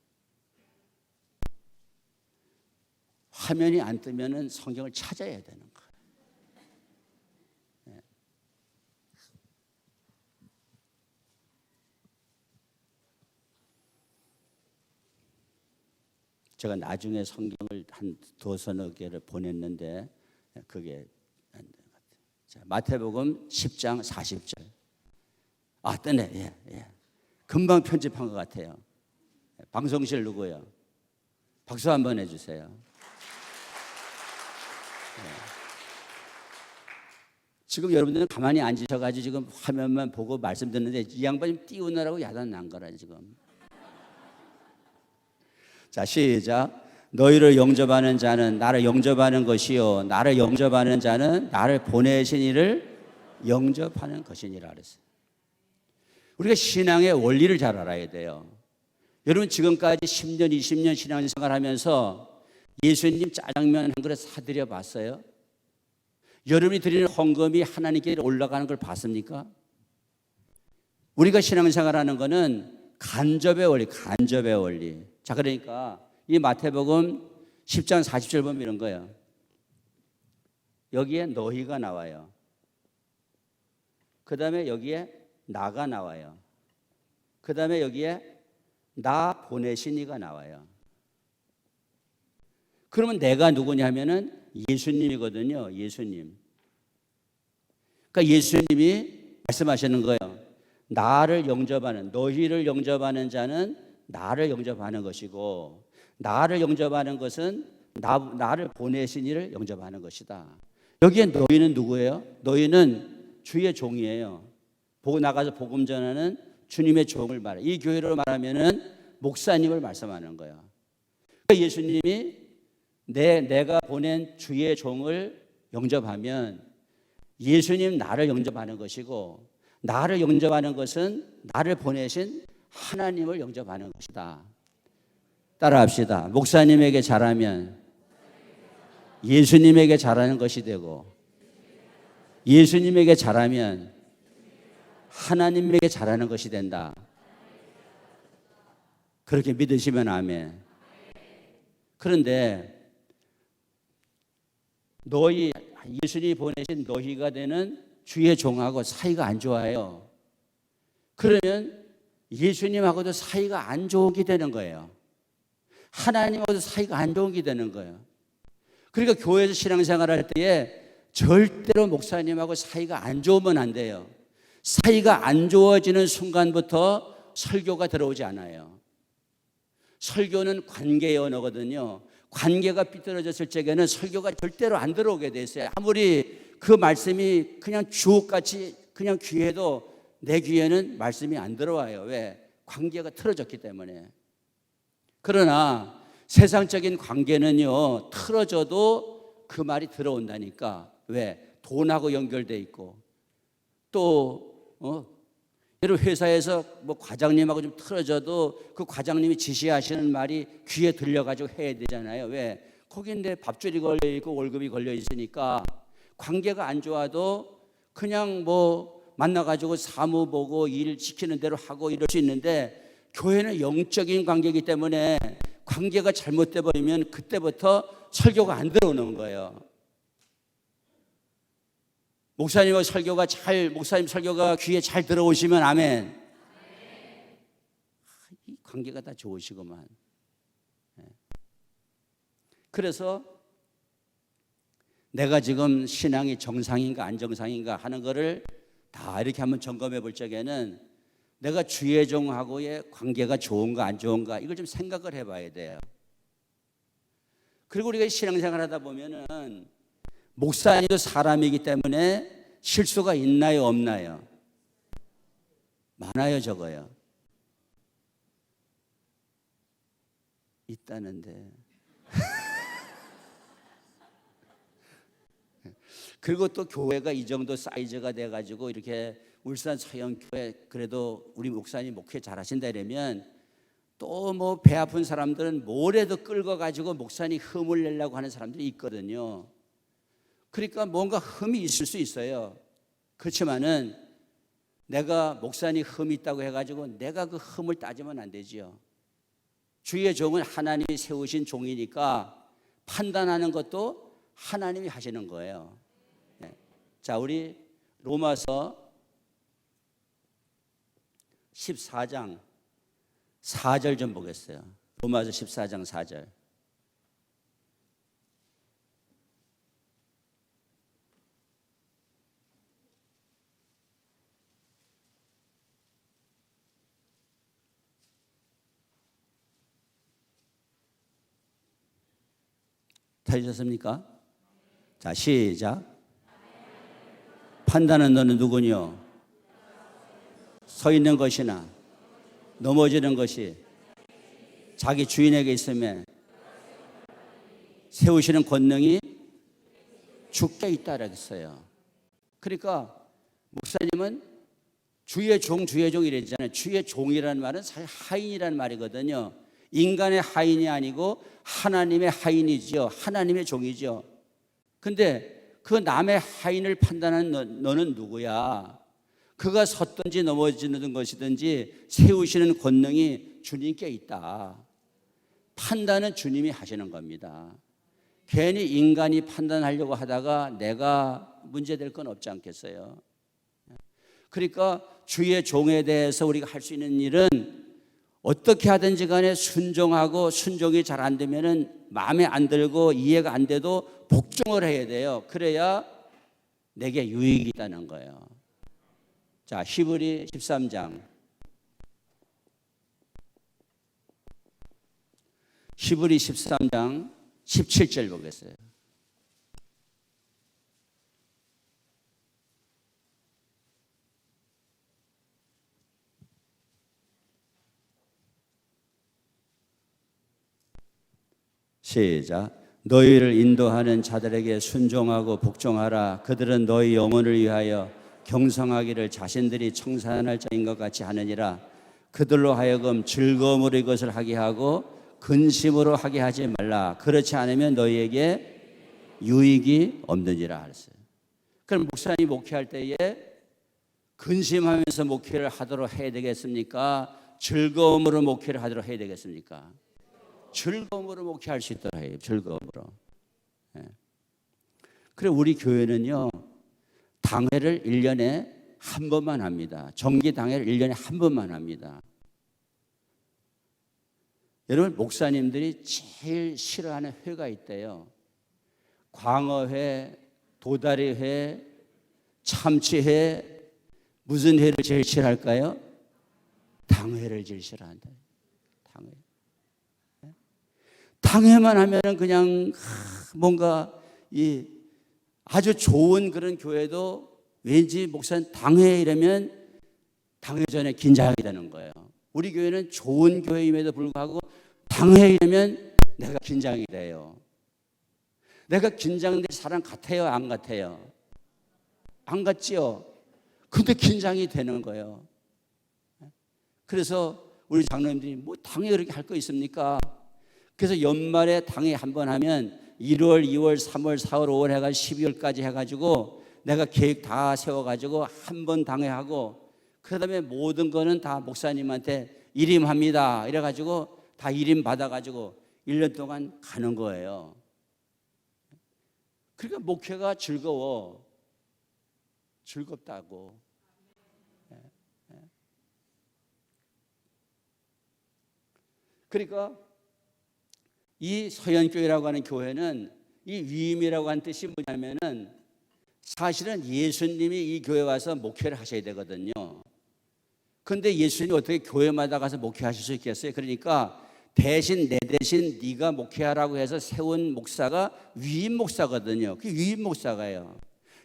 화면이 안 뜨면은 성경을 찾아야 되는 거예요. 제가 나중에 성경을 한 두서너 개를 보냈는데 그게 안 된 것 같아요. 자, 마태복음 10장 40절. 아, 뜨네. 예. 금방 편집한 것 같아요. 방송실 누구예요? 박수 한번 해주세요. 지금 여러분들은 가만히 앉으셔가지고 지금 화면만 보고 말씀 듣는데 이 양반이 띄우느라고 야단 난 거라 지금. 자, 시작. 너희를 영접하는 자는 나를 영접하는 것이요 나를 영접하는 자는 나를 보내신 이를 영접하는 것이니라 그랬어요. 우리가 신앙의 원리를 잘 알아야 돼요. 여러분 지금까지 10년 20년 신앙생활 하면서 예수님 짜장면 한 그릇 사드려 봤어요? 여러분이 드리는 헌금이 하나님께 올라가는 걸 봤습니까? 우리가 신앙생활하는 거는 간접의 원리, 간접의 원리. 자, 그러니까 이 마태복음 10장 40절 보면 이런 거예요. 여기에 너희가 나와요. 그 다음에 여기에 나가 나와요. 그 다음에 여기에 나 보내신 이가 나와요. 그러면 내가 누구냐 하면은 예수님이거든요. 예수님. 그러니까 예수님이 말씀하시는 거예요. 나를 영접하는, 너희를 영접하는 자는 나를 영접하는 것이고 나를 영접하는 것은 나를 보내신 이를 영접하는 것이다. 여기에 너희는 누구예요? 너희는 주의 종이에요. 보고 나가서 복음 전하는 주님의 종을 말해. 이 교회로 말하면은 목사님을 말씀하는 거예요. 그러니까 예수님이 내가 보낸 주의 종을 영접하면 예수님 나를 영접하는 것이고 나를 영접하는 것은 나를 보내신 하나님을 영접하는 것이다. 따라합시다. 목사님에게 잘하면 예수님에게 잘하는 것이 되고, 예수님에게 잘하면 하나님에게 잘하는 것이 된다. 그렇게 믿으시면 아멘. 그런데 너희, 예수님이 보내신 너희가 되는 주의 종하고 사이가 안 좋아요. 그러면 예수님하고도 사이가 안 좋게 되는 거예요. 하나님하고도 사이가 안 좋게 되는 거예요. 그러니까 교회에서 신앙생활 할 때에 절대로 목사님하고 사이가 안 좋으면 안 돼요. 사이가 안 좋아지는 순간부터 설교가 들어오지 않아요. 설교는 관계의 언어거든요. 관계가 삐뚤어졌을 적에는 설교가 절대로 안 들어오게 돼 있어요. 아무리 그 말씀이 그냥 주옥같이 그냥 귀에도 내 귀에는 말씀이 안 들어와요. 왜? 관계가 틀어졌기 때문에. 그러나 세상적인 관계는요, 틀어져도 그 말이 들어온다니까. 왜? 돈하고 연결돼 있고, 또 여러분 회사에서 뭐 과장님하고 좀 틀어져도 그 과장님이 지시하시는 말이 귀에 들려가지고 해야 되잖아요. 왜? 거긴 내 밥줄이 걸려 있고 월급이 걸려 있으니까. 관계가 안 좋아도 그냥 뭐 만나가지고 사무 보고 일 시키는 대로 하고 이럴 수 있는데, 교회는 영적인 관계이기 때문에 관계가 잘못돼 버리면 그때부터 설교가 안 들어오는 거예요. 목사님 설교가 귀에 잘 들어오시면 아멘. 이 관계가 다 좋으시구만. 그래서 내가 지금 신앙이 정상인가 안 정상인가 하는 거를 다 이렇게 한번 점검해 볼 적에는 내가 주의 종하고의 관계가 좋은가 안 좋은가 이걸 좀 생각을 해봐야 돼요. 그리고 우리가 신앙생활 하다 보면은 목사님도 사람이기 때문에 실수가 있나요 없나요? 많아요 적어요? 있다는데. 그리고 또 교회가 이 정도 사이즈가 돼가지고 이렇게 울산 서영교회 그래도 우리 목사님 목회 잘하신다 이러면 또 뭐 배 아픈 사람들은 뭐래도 끌고 가지고 목사님 흠을 내려고 하는 사람들이 있거든요. 그러니까 뭔가 흠이 있을 수 있어요. 그렇지만은 내가 목사님 흠이 있다고 해가지고 내가 그 흠을 따지면 안 되지요. 주의 종은 하나님이 세우신 종이니까 판단하는 것도 하나님이 하시는 거예요. 자, 우리 로마서 14장 4절 좀 보겠어요. 로마서 14장 4절. 찾으셨습니까? 자, 시작. 판단은 너는 누구뇨? 서 있는 것이나 넘어지는 것이 자기 주인에게 있으면 세우시는 권능이 주께 있다라고 했어요. 그러니까 목사님은 주의 종 이랬잖아요. 주의 종이라는 말은 사실 하인이라는 말이거든요. 인간의 하인이 아니고 하나님의 하인이죠. 하나님의 종이죠. 근데 그 남의 하인을 판단하는 너는 누구야? 그가 섰든지 넘어지는 것이든지 세우시는 권능이 주님께 있다. 판단은 주님이 하시는 겁니다. 괜히 인간이 판단하려고 하다가 내가 문제될 건 없지 않겠어요? 그러니까 주의 종에 대해서 우리가 할 수 있는 일은 어떻게 하든지 간에 순종하고, 순종이 잘 안 되면은 마음에 안 들고 이해가 안 돼도 복종을 해야 돼요. 그래야 내게 유익이 있다는 거예요. 자, 히브리 13장. 히브리 13장 17절 보겠어요. 시작. 너희를 인도하는 자들에게 순종하고 복종하라. 그들은 너희 영혼을 위하여 경성하기를 자신들이 청산할 자인 것 같이 하느니라. 그들로 하여금 즐거움으로 이것을 하게 하고 근심으로 하게 하지 말라. 그렇지 않으면 너희에게 유익이 없느니라 하셨어요. 그럼 목사님이 목회할 때에 근심하면서 목회를 하도록 해야 되겠습니까? 즐거움으로 목회를 하도록 해야 되겠습니까? 즐거움으로 목회할 수 있도록 해요. 즐거움으로. 예. 그래 우리 교회는요. 당회를 1년에 한 번만 합니다. 정기 당회를 1년에 한 번만 합니다. 여러분 목사님들이 제일 싫어하는 회가 있대요. 광어회, 도다리회, 참치회, 무슨 회를 제일 싫어할까요? 당회를 제일 싫어한다. 당회. 당회만 하면은 그냥 뭔가 이 아주 좋은 그런 교회도 왠지 목사는 당회 이러면 당회 전에 긴장이 되는 거예요. 우리 교회는 좋은 교회임에도 불구하고 당회 이러면 내가 긴장이 돼요. 내가 긴장될 사람 같아요? 안 같아요? 안 같지요? 근데 긴장이 되는 거예요. 그래서 우리 장로님들이 뭐 당회 그렇게 할 거 있습니까? 그래서 연말에 당회 한 번 하면 1월, 2월, 3월, 4월, 5월 해가 12월까지 해가지고 내가 계획 다 세워가지고 한 번 당회하고 그 다음에 모든 거는 다 목사님한테 일임합니다. 이래가지고 다 일임 받아가지고 1년 동안 가는 거예요. 그러니까 목회가 즐거워. 즐겁다고. 그러니까 이 서현교회라고 하는 교회는 이 위임이라고 하는 뜻이 뭐냐면은 사실은 예수님이 이 교회 와서 목회를 하셔야 되거든요. 그런데 예수님이 어떻게 교회마다 가서 목회하실 수 있겠어요? 그러니까 대신 내 대신 네가 목회하라고 해서 세운 목사가 위임 목사거든요. 그게 위임 목사가요.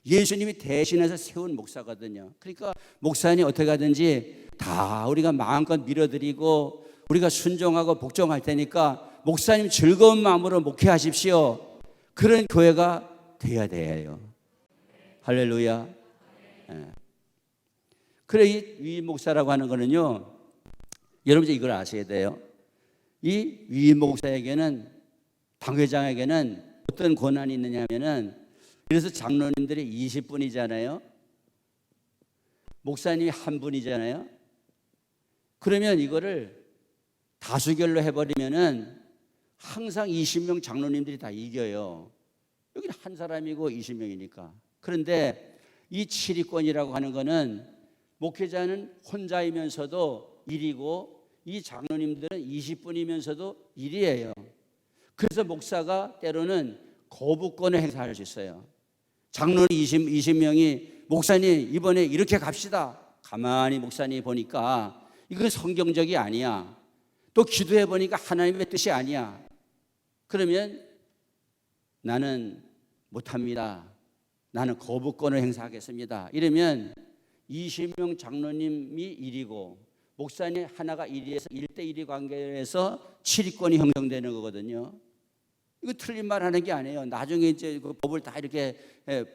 예수님이 대신해서 세운 목사거든요. 그러니까 목사님 어떻게 하든지 다 우리가 마음껏 밀어드리고 우리가 순종하고 복종할 테니까 목사님 즐거운 마음으로 목회하십시오. 그런 교회가 돼야 돼요. 할렐루야. 네. 그래 이 위임 목사라고 하는 거는요. 여러분들 이걸 아셔야 돼요. 이 위임 목사에게는 당회장에게는 어떤 권한이 있느냐면은 그래서 장로님들이 20분이잖아요. 목사님이 한 분이잖아요. 그러면 이거를 다수결로 해버리면은 항상 20명 장로님들이 다 이겨요. 여기는 한 사람이고 20명이니까. 그런데 이 7위권이라고 하는 거는 목회자는 혼자이면서도 1이고 이 장로님들은 20분이면서도 1이에요. 그래서 목사가 때로는 거부권을 행사할 수 있어요. 장로는 20명이 목사님 이번에 이렇게 갑시다. 가만히 목사님이 보니까 이건 성경적이 아니야. 또 기도해 보니까 하나님의 뜻이 아니야. 그러면 나는 못합니다. 나는 거부권을 행사하겠습니다. 이러면 20명 장로님이 1이고 목사님 하나가 1위에서 1대1의 관계에서 7위권이 형성되는 거거든요. 이거 틀린 말 하는 게 아니에요. 나중에 이제 그 법을 다 이렇게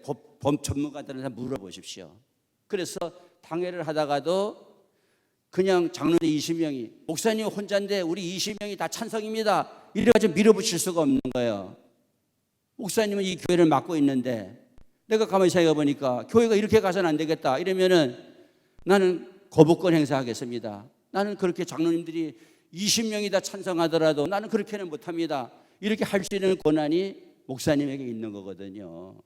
법 전문가들한테 물어보십시오. 그래서 당회를 하다가도 그냥 장로님 20명이 목사님 혼자인데 우리 20명이 다 찬성입니다. 이래가지고 밀어붙일 수가 없는 거예요. 목사님은 이 교회를 맡고 있는데 내가 가만히 생각해 보니까 교회가 이렇게 가서는 안 되겠다. 이러면은 나는 거부권 행사하겠습니다. 나는 그렇게 장로님들이 20명이 다 찬성하더라도 나는 그렇게는 못합니다. 이렇게 할 수 있는 권한이 목사님에게 있는 거거든요.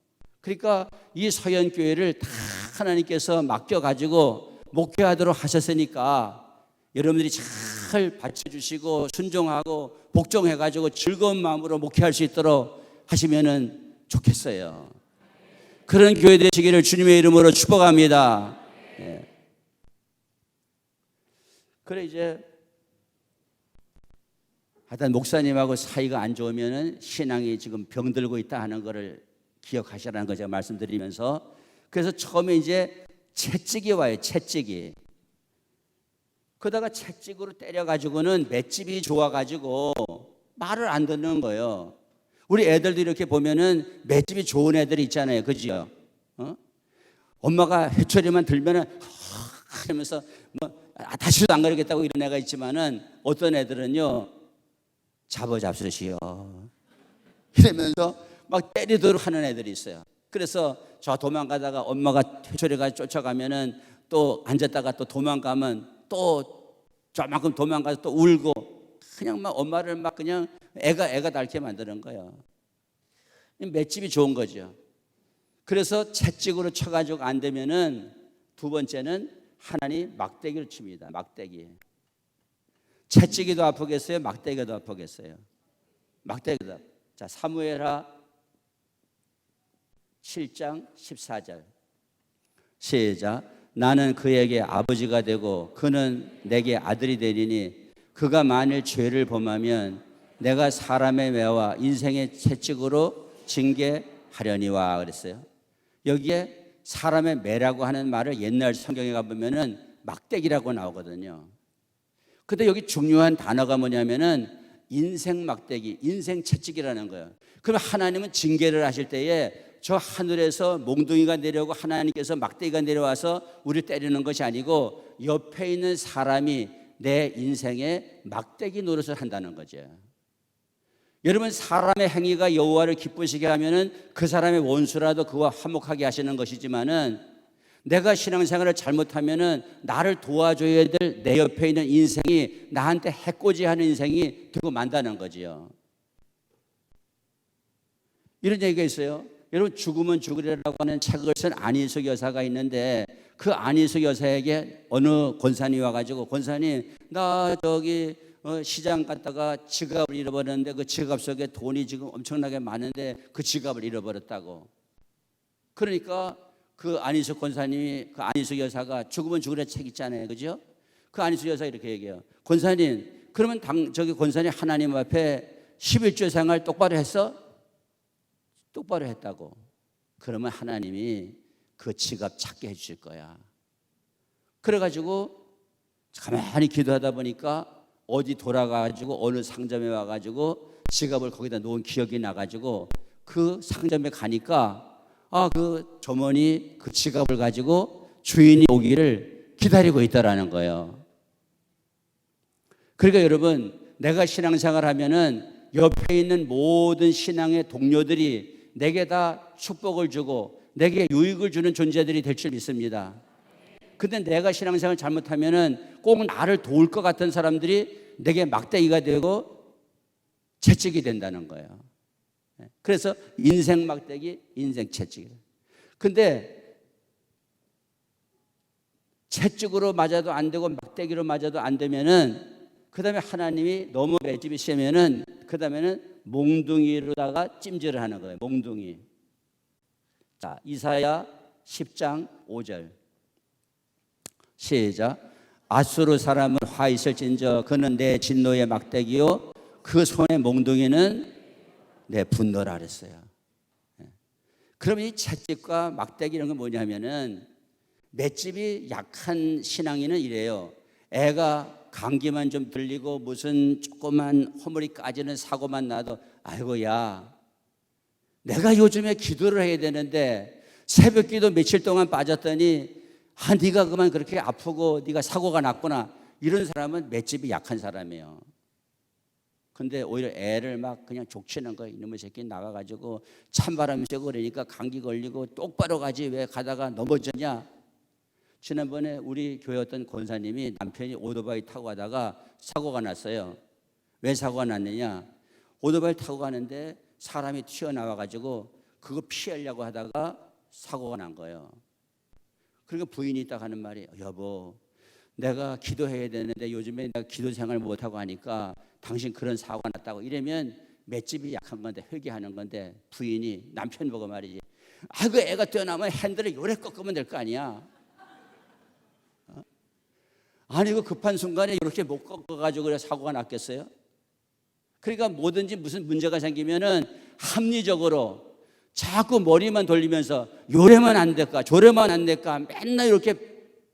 그러니까 이 서현교회를 다 하나님께서 맡겨가지고 목회하도록 하셨으니까 여러분들이 잘 받쳐주시고 순종하고 복종해가지고 즐거운 마음으로 목회할 수 있도록 하시면 좋겠어요. 그런 교회 되시기를 주님의 이름으로 축복합니다. 네. 그래 이제 하여튼 목사님하고 사이가 안 좋으면은 신앙이 지금 병들고 있다 하는 것을 기억하시라는 거 제가 말씀드리면서 그래서 처음에 이제 채찍이 와요. 채찍이. 그러다가 채찍으로 때려가지고는 맷집이 좋아가지고 말을 안 듣는 거예요. 우리 애들도 이렇게 보면은 맷집이 좋은 애들이 있잖아요. 그죠? 엄마가 해초리만 들면은 하면서 뭐 다시도 안 가르겠다고 이런 애가 있지만은 어떤 애들은요 잡으시오. 이러면서 막 때리도록 하는 애들이 있어요. 그래서 저 도망가다가 엄마가 회초리가 쫓아가면은 또 앉았다가 또 도망가면 또 저만큼 도망가서 또 울고 그냥 막 엄마를 막 그냥 애가 닳게 만드는 거예요. 맷집이 좋은 거죠. 그래서 채찍으로 쳐가지고 안 되면은 두 번째는 하나님 막대기를 칩니다. 막대기. 채찍이도 아프겠어요? 막대기도 아프겠어요? 막대기도. 자, 사무엘하 7장 14절 시작. 나는 그에게 아버지가 되고 그는 내게 아들이 되리니 그가 만일 죄를 범하면 내가 사람의 매와 인생의 채찍으로 징계하려니와 그랬어요. 여기에 사람의 매라고 하는 말을 옛날 성경에 가보면은 막대기라고 나오거든요. 근데 여기 중요한 단어가 뭐냐면은 인생 막대기, 인생 채찍이라는 거예요. 그럼 하나님은 징계를 하실 때에 저 하늘에서 몽둥이가 내려오고 하나님께서 막대기가 내려와서 우리를 때리는 것이 아니고 옆에 있는 사람이 내 인생에 막대기 노릇을 한다는 거죠. 여러분, 사람의 행위가 여호와를 기쁘시게 하면은 그 사람의 원수라도 그와 화목하게 하시는 것이지만은 내가 신앙생활을 잘못하면은 나를 도와줘야 될 내 옆에 있는 인생이 나한테 해코지하는 인생이 되고 만다는 거지요. 이런 얘기가 있어요. 여러분, 죽으면 죽으리라고 하는 책을 쓴 안희숙 여사가 있는데 그 안희숙 여사에게 어느 권사님이 와가지고 권사님, 나 저기 시장 갔다가 지갑을 잃어버렸는데 그 지갑 속에 돈이 지금 엄청나게 많은데 그 지갑을 잃어버렸다고. 그러니까 그 안희숙 권사님이, 그 안희숙 여사가 죽으면 죽으라 책 있잖아요, 그죠? 그 안희숙 여사가 이렇게 얘기해요. 권사님, 그러면 저기 권사님 하나님 앞에 11조 생활 똑바로 했어? 똑바로 했다고. 그러면 하나님이 그 지갑 찾게 해주실 거야. 그래가지고 가만히 기도하다 보니까 어디 돌아가가지고 어느 상점에 와가지고 지갑을 거기다 놓은 기억이 나가지고 그 상점에 가니까 그 점원이 그 지갑을 가지고 주인이 오기를 기다리고 있다라는 거예요. 그러니까 여러분, 내가 신앙생활 하면은 옆에 있는 모든 신앙의 동료들이 내게 다 축복을 주고 내게 유익을 주는 존재들이 될 줄 믿습니다. 근데 내가 신앙생활을 잘못하면은 꼭 나를 도울 것 같은 사람들이 내게 막대기가 되고 채찍이 된다는 거예요. 그래서 인생 막대기, 인생 채찍. 근데 채찍으로 맞아도 안 되고 막대기로 맞아도 안 되면은 그 다음에 하나님이 너무 맷집이 세면은 그 다음에는 몽둥이로다가 찜질을 하는 거예요. 몽둥이. 자, 이사야 10장 5절 시작. 아수르 사람은 화 있을진저 그는 내 진노의 막대기요 그 손의 몽둥이는 내 분노라 그랬어요. 그러면 이 채찍과 막대기 이런 건 뭐냐면은 맷집이 약한 신앙인은 이래요. 애가 감기만 좀 들리고 무슨 조그만 허물이 까지는 사고만 나도 아이고 야, 내가 요즘에 기도를 해야 되는데 새벽 기도 며칠 동안 빠졌더니 네가 그만 그렇게 아프고 네가 사고가 났구나. 이런 사람은 맷집이 약한 사람이에요. 근데 오히려 애를 막 그냥 족치는 거예요. 이놈의 새끼 나가가지고 찬바람이 쐬고 그러니까 감기 걸리고 똑바로 가지 왜 가다가 넘어졌냐. 지난번에 우리 교회 어떤 권사님이 남편이 오토바이 타고 가다가 사고가 났어요. 왜 사고가 났느냐. 오토바이 타고 가는데 사람이 튀어나와가지고 그거 피하려고 하다가 사고가 난 거예요. 그러니까 부인이 딱 하는 말이 여보, 내가 기도해야 되는데 요즘에 내가 기도 생활 못하고 하니까 당신 그런 사고가 났다고. 이러면 맷집이 약한 건데 회개하는 건데 부인이 남편 보고 말이지, 그 애가 뛰어나면 핸들을 요래 꺾으면 될 거 아니야. 아니 그 급한 순간에 이렇게 못 꺾어가지고 그래 사고가 났겠어요? 그러니까 뭐든지 무슨 문제가 생기면은 합리적으로 자꾸 머리만 돌리면서 요래만 안 될까 저래만 안 될까 맨날 이렇게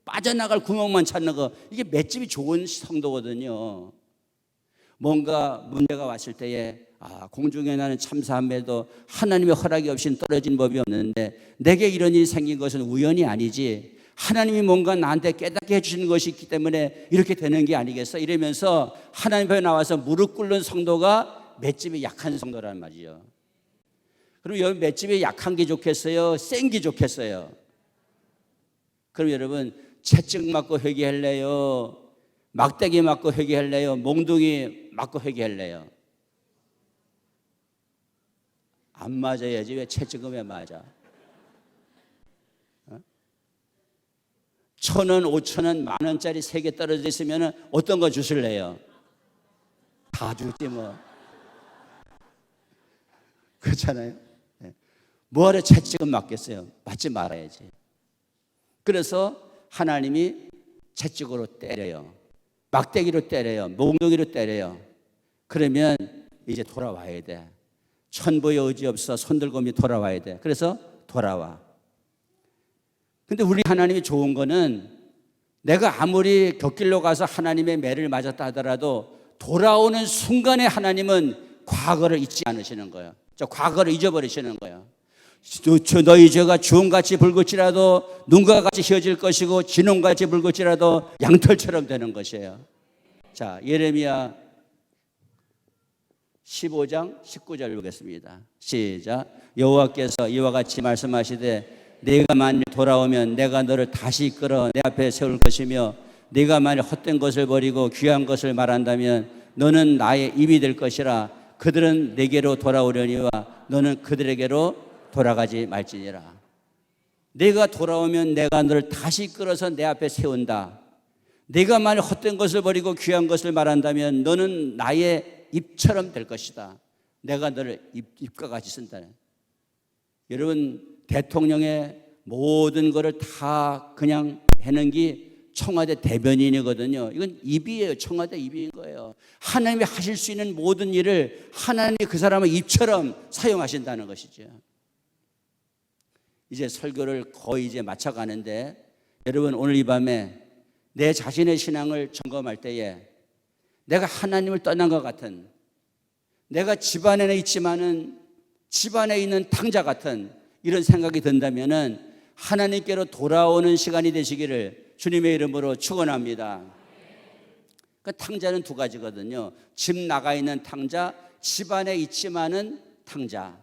빠져나갈 구멍만 찾는 거, 이게 맷집이 좋은 성도거든요. 뭔가 문제가 왔을 때에 공중에 나는 참사함에도 하나님의 허락이 없이는 떨어진 법이 없는데 내게 이런 일이 생긴 것은 우연이 아니지, 하나님이 뭔가 나한테 깨닫게 해주시는 것이 있기 때문에 이렇게 되는 게 아니겠어? 이러면서 하나님 앞에 나와서 무릎 꿇는 성도가 맷집이 약한 성도란 말이죠. 그럼 여러분 맷집이 약한 게 좋겠어요? 센 게 좋겠어요? 그럼 여러분 채찍 맞고 회개할래요? 막대기 맞고 회개할래요? 몽둥이 맞고 회개할래요? 안 맞아야지 왜 채찍은 왜 맞아? 1,000원, 5,000원, 10,000원짜리 3개 떨어져 있으면 어떤 거 주실래요? 다 주지 뭐. 그렇잖아요. 뭐하러 채찍은 맞겠어요? 맞지 말아야지. 그래서 하나님이 채찍으로 때려요. 막대기로 때려요. 몽둥이로 때려요. 그러면 이제 돌아와야 돼. 천부의 의지 없어 손들고 돌아와야 돼. 그래서 돌아와. 근데 우리 하나님이 좋은 거는 내가 아무리 곁길로 가서 하나님의 매를 맞았다 하더라도 돌아오는 순간에 하나님은 과거를 잊지 않으시는 거예요. 저 과거를 잊어버리시는 거예요. 너희 죄가 주홍같이 붉을지라도 눈과 같이 휘어질 것이고 진홍같이 붉을지라도 양털처럼 되는 것이에요. 자, 예레미야 15장 19절 보겠습니다. 시작. 여호와께서 이와 같이 말씀하시되 네가 만일 돌아오면 내가 너를 다시 이끌어 내 앞에 세울 것이며 네가 만일 헛된 것을 버리고 귀한 것을 말한다면 너는 나의 입이 될 것이라. 그들은 내게로 돌아오려니와 너는 그들에게로 돌아가지 말지니라. 네가 돌아오면 내가 너를 다시 이끌어서 내 앞에 세운다. 네가 만일 헛된 것을 버리고 귀한 것을 말한다면 너는 나의 입처럼 될 것이다. 내가 너를 입과 같이 쓴다. 여러분 대통령의 모든 것을 다 그냥 해는 게 청와대 대변인이거든요. 이건 입이에요. 청와대 입인 거예요. 하나님이 하실 수 있는 모든 일을 하나님이 그 사람의 입처럼 사용하신다는 것이죠. 이제 설교를 거의 이제 마쳐가는데 여러분 오늘 이 밤에 내 자신의 신앙을 점검할 때에 내가 하나님을 떠난 것 같은, 내가 집안에 있지만은 집안에 있는 탕자 같은 이런 생각이 든다면은 하나님께로 돌아오는 시간이 되시기를 주님의 이름으로 축원합니다. 그 탕자는 두 가지거든요. 집 나가 있는 탕자, 집 안에 있지만은 탕자.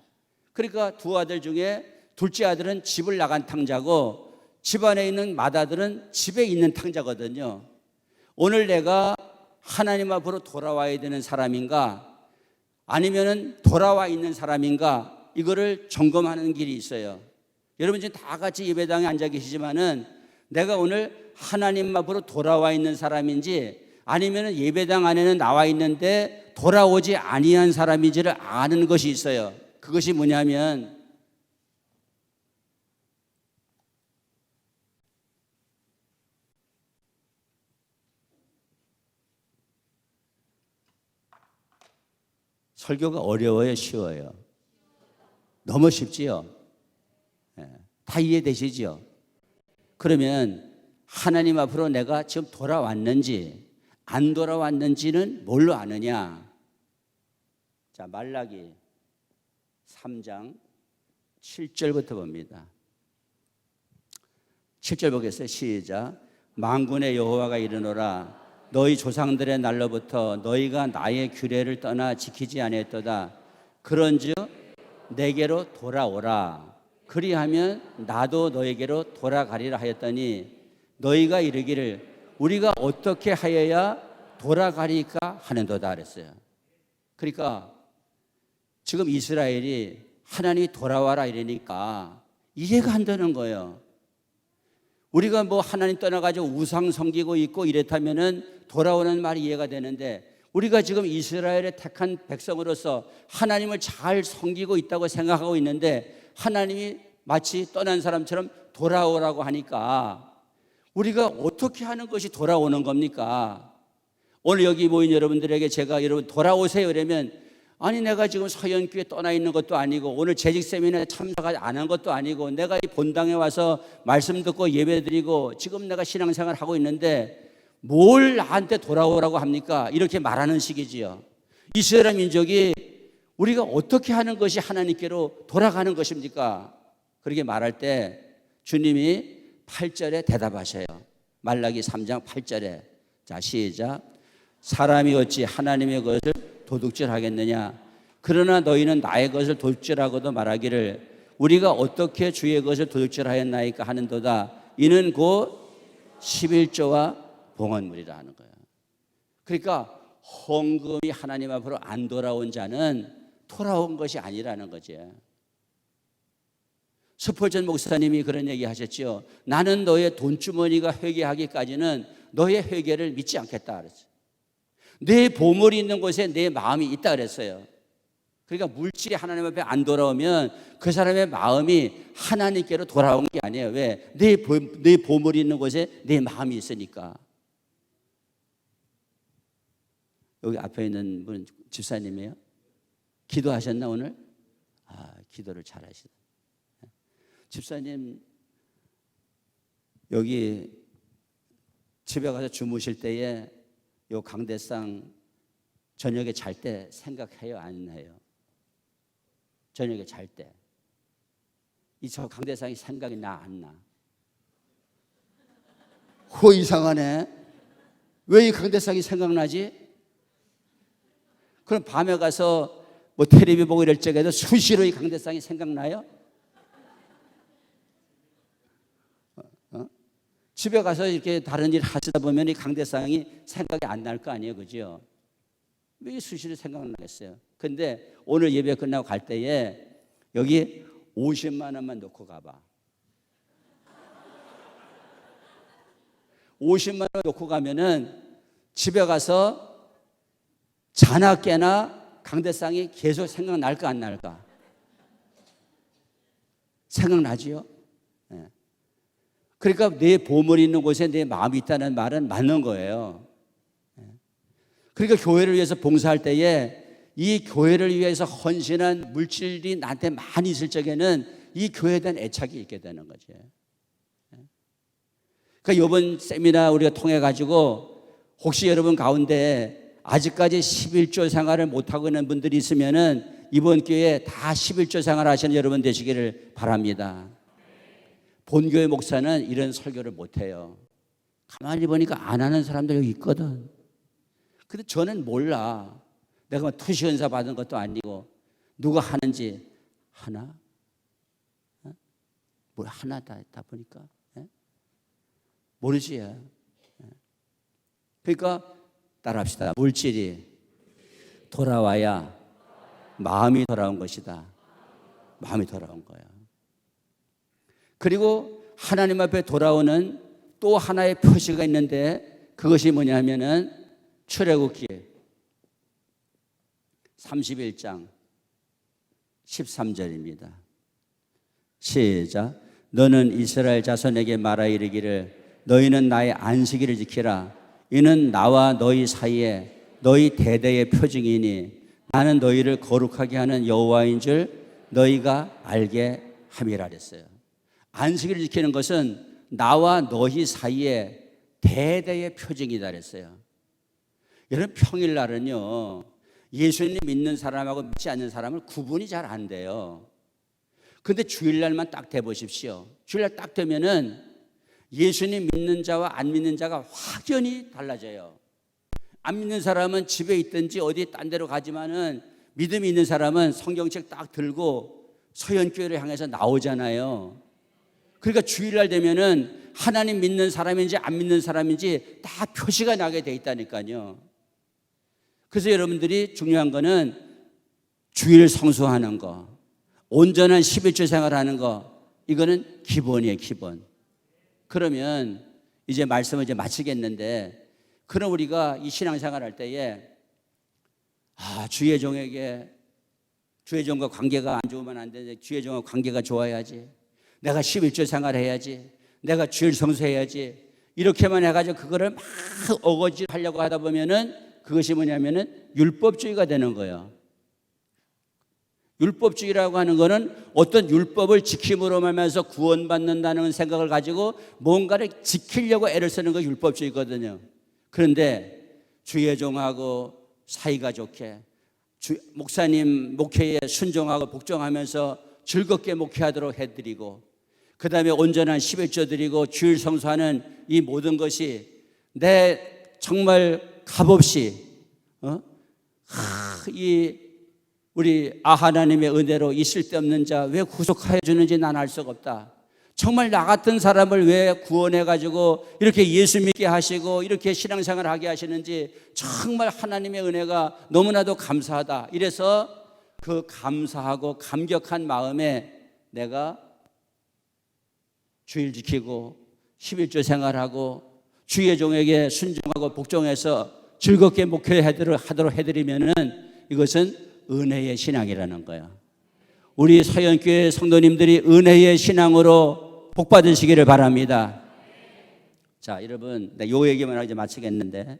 그러니까 두 아들 중에 둘째 아들은 집을 나간 탕자고 집 안에 있는 맏아들은 집에 있는 탕자거든요. 오늘 내가 하나님 앞으로 돌아와야 되는 사람인가 아니면은 돌아와 있는 사람인가 이거를 점검하는 길이 있어요. 여러분 지금 다 같이 예배당에 앉아 계시지만은 내가 오늘 하나님 앞으로 돌아와 있는 사람인지 아니면은 예배당 안에는 나와 있는데 돌아오지 아니한 사람인지를 아는 것이 있어요. 그것이 뭐냐면 설교가 어려워요, 쉬워요? 너무 쉽지요? 다 이해되시죠? 그러면 하나님 앞으로 내가 지금 돌아왔는지 안 돌아왔는지는 뭘로 아느냐? 자, 말라기 3장 7절부터 봅니다. 7절 보겠어요. 시작. 만군의 여호와가 이르노라. 너희 조상들의 날로부터 너희가 나의 규례를 떠나 지키지 아니했도다. 그런즉 내게로 돌아오라. 그리하면 나도 너에게로 돌아가리라 하였더니 너희가 이르기를 우리가 어떻게 하여야 돌아가리까 하는도다 그랬어요. 그러니까 지금 이스라엘이 하나님이 돌아와라 이러니까 이해가 안 되는 거예요. 우리가 뭐 하나님 떠나가지고 우상 섬기고 있고 이랬다면은 돌아오는 말이 이해가 되는데 우리가 지금 이스라엘의 택한 백성으로서 하나님을 잘 섬기고 있다고 생각하고 있는데 하나님이 마치 떠난 사람처럼 돌아오라고 하니까 우리가 어떻게 하는 것이 돌아오는 겁니까? 오늘 여기 모인 여러분들에게 제가 여러분 돌아오세요 이러면 아니 내가 지금 서연교회 떠나 있는 것도 아니고 오늘 재직 세미나에 참석하지 않은 것도 아니고 내가 이 본당에 와서 말씀 듣고 예배 드리고 지금 내가 신앙생활 하고 있는데 뭘 나한테 돌아오라고 합니까? 이렇게 말하는 식이지요. 이스라엘 민족이 우리가 어떻게 하는 것이 하나님께로 돌아가는 것입니까? 그렇게 말할 때 주님이 8절에 대답하셔요. 말라기 3장 8절에. 자, 시작. 사람이 어찌 하나님의 것을 도둑질하겠느냐? 그러나 너희는 나의 것을 도둑질하고도 말하기를 우리가 어떻게 주의 것을 도둑질하였나이까 하는도다. 이는 곧 11조와 봉헌물이라 하는 거예요. 그러니까 헌금이 하나님 앞으로 안 돌아온 자는 돌아온 것이 아니라는 거지. 스펄전 목사님이 그런 얘기 하셨죠. 나는 너의 돈주머니가 회개하기까지는 너의 회개를 믿지 않겠다 그랬어요. 내 보물이 있는 곳에 내 마음이 있다 그랬어요. 그러니까 물질이 하나님 앞에 안 돌아오면 그 사람의 마음이 하나님께로 돌아온 게 아니에요. 왜? 내 보물이 있는 곳에 내 마음이 있으니까. 여기 앞에 있는 분 집사님이에요? 기도하셨나 오늘? 기도를 잘하시다. 집사님 여기 집에 가서 주무실 때에 요 강대상 저녁에 잘 때 생각해요? 안 해요? 저녁에 잘 때 이 저 강대상이 생각이 나 안 나? 이상하네. 왜 이 강대상이 생각나지? 그럼 밤에 가서 뭐 텔레비 보고 이럴 적에도 수시로 이 강대상이 생각나요? 집에 가서 이렇게 다른 일 하시다 보면 이 강대상이 생각이 안 날 거 아니에요, 그죠? 왜 수시로 생각나겠어요? 근데 오늘 예배 끝나고 갈 때에 여기 50만 원만 놓고 가봐. 50만 원 놓고 가면은 집에 가서 자나 깨나 강대상이 계속 생각날까 안 날까? 생각나지요? 네. 그러니까 내 보물이 있는 곳에 내 마음이 있다는 말은 맞는 거예요. 그러니까 교회를 위해서 봉사할 때에 이 교회를 위해서 헌신한 물질이 나한테 많이 있을 적에는 이 교회에 대한 애착이 있게 되는 거죠. 그러니까 이번 세미나 우리가 통해 가지고 혹시 여러분 가운데 아직까지 11조 생활을 못하고 있는 분들이 있으면은 이번 기회에 다 11조 생활 하시는 여러분 되시기를 바랍니다. 본교회 목사는 이런 설교를 못해요. 가만히 보니까 안 하는 사람들 여기 있거든. 근데 저는 몰라. 내가 뭐 투시 은사 받은 것도 아니고 누가 하는지 하나? 뭘 하나 다 보니까 모르지. 그러니까 따라합시다. 물질이 돌아와야 마음이 돌아온 것이다. 마음이 돌아온 거야. 그리고 하나님 앞에 돌아오는 또 하나의 표시가 있는데 그것이 뭐냐면은 출애굽기 31장 13절입니다. 시작. 너는 이스라엘 자손에게 말하 이르기를 너희는 나의 안식일을 지키라. 이는 나와 너희 사이에 너희 대대의 표징이니 나는 너희를 거룩하게 하는 여호와인 줄 너희가 알게 함이라 그랬어요. 안식일을 지키는 것은 나와 너희 사이에 대대의 표징이다 그랬어요. 여러분 평일날은요 예수님 믿는 사람하고 믿지 않는 사람을 구분이 잘 안 돼요. 근데 주일날만 딱 대보십시오. 주일날 딱 되면은 예수님 믿는 자와 안 믿는 자가 확연히 달라져요. 안 믿는 사람은 집에 있든지 어디 딴 데로 가지만은 믿음이 있는 사람은 성경책 딱 들고 서연교회를 향해서 나오잖아요. 그러니까 주일날 되면은 하나님 믿는 사람인지 안 믿는 사람인지 다 표시가 나게 돼 있다니까요. 그래서 여러분들이 중요한 거는 주일 성수하는 거, 온전한 11조 생활하는 거, 이거는 기본이에요, 기본. 그러면 이제 말씀을 이제 마치겠는데, 그럼 우리가 이 신앙생활 할 때에 주의 종에게 주의 종과 관계가 안 좋으면 안 되는데 주의 종과 관계가 좋아야지. 내가 11조 생활해야지. 내가 주일 성수해야지. 이렇게만 해가지고 그거를 막 어거지하려고 하다 보면은 그것이 뭐냐면은 율법주의가 되는 거예요. 율법주의라고 하는 거는 어떤 율법을 지킴으로 말면서 구원받는다는 생각을 가지고 뭔가를 지키려고 애를 쓰는 거 율법주의거든요. 그런데 주의 종하고 사이가 좋게 목사님 목회에 순종하고 복종하면서 즐겁게 목회하도록 해드리고 그 다음에 온전한 11조 드리고 주일 성수하는 이 모든 것이 내 정말 값없이 이 우리 하나님의 은혜로 이 쓸데없는 자 왜 구속하여 주는지 난 알 수가 없다. 정말 나 같은 사람을 왜 구원해 가지고 이렇게 예수 믿게 하시고 이렇게 신앙생활 하게 하시는지 정말 하나님의 은혜가 너무나도 감사하다. 이래서 그 감사하고 감격한 마음에 내가 주일 지키고 11조 생활하고 주의 종에게 순종하고 복종해서 즐겁게 목회하도록 해드리면은 이것은 은혜의 신앙이라는 거야. 우리 서연교회 성도님들이 은혜의 신앙으로 복 받으시기를 바랍니다. 자, 여러분, 요 얘기만 하고 이제 마치겠는데,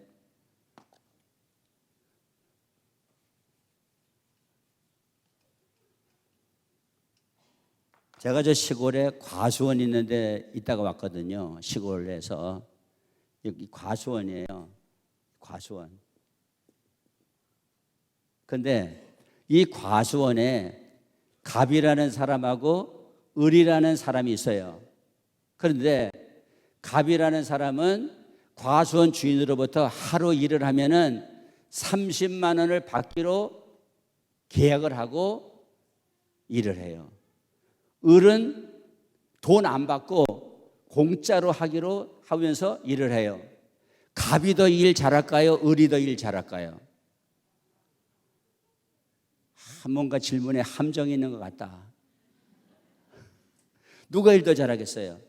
제가 저 시골에 과수원 있는데 있다가 왔거든요. 시골에서. 여기 과수원이에요. 과수원. 근데 이 과수원에 갑이라는 사람하고 을이라는 사람이 있어요. 그런데 갑이라는 사람은 과수원 주인으로부터 하루 일을 하면은 30만 원을 받기로 계약을 하고 일을 해요. 을은 돈 안 받고 공짜로 하기로 하면서 일을 해요. 갑이 더 일 잘할까요? 을이 더 일 잘할까요? 뭔가 질문에 함정이 있는 것 같다. 누가 일 더 잘하겠어요?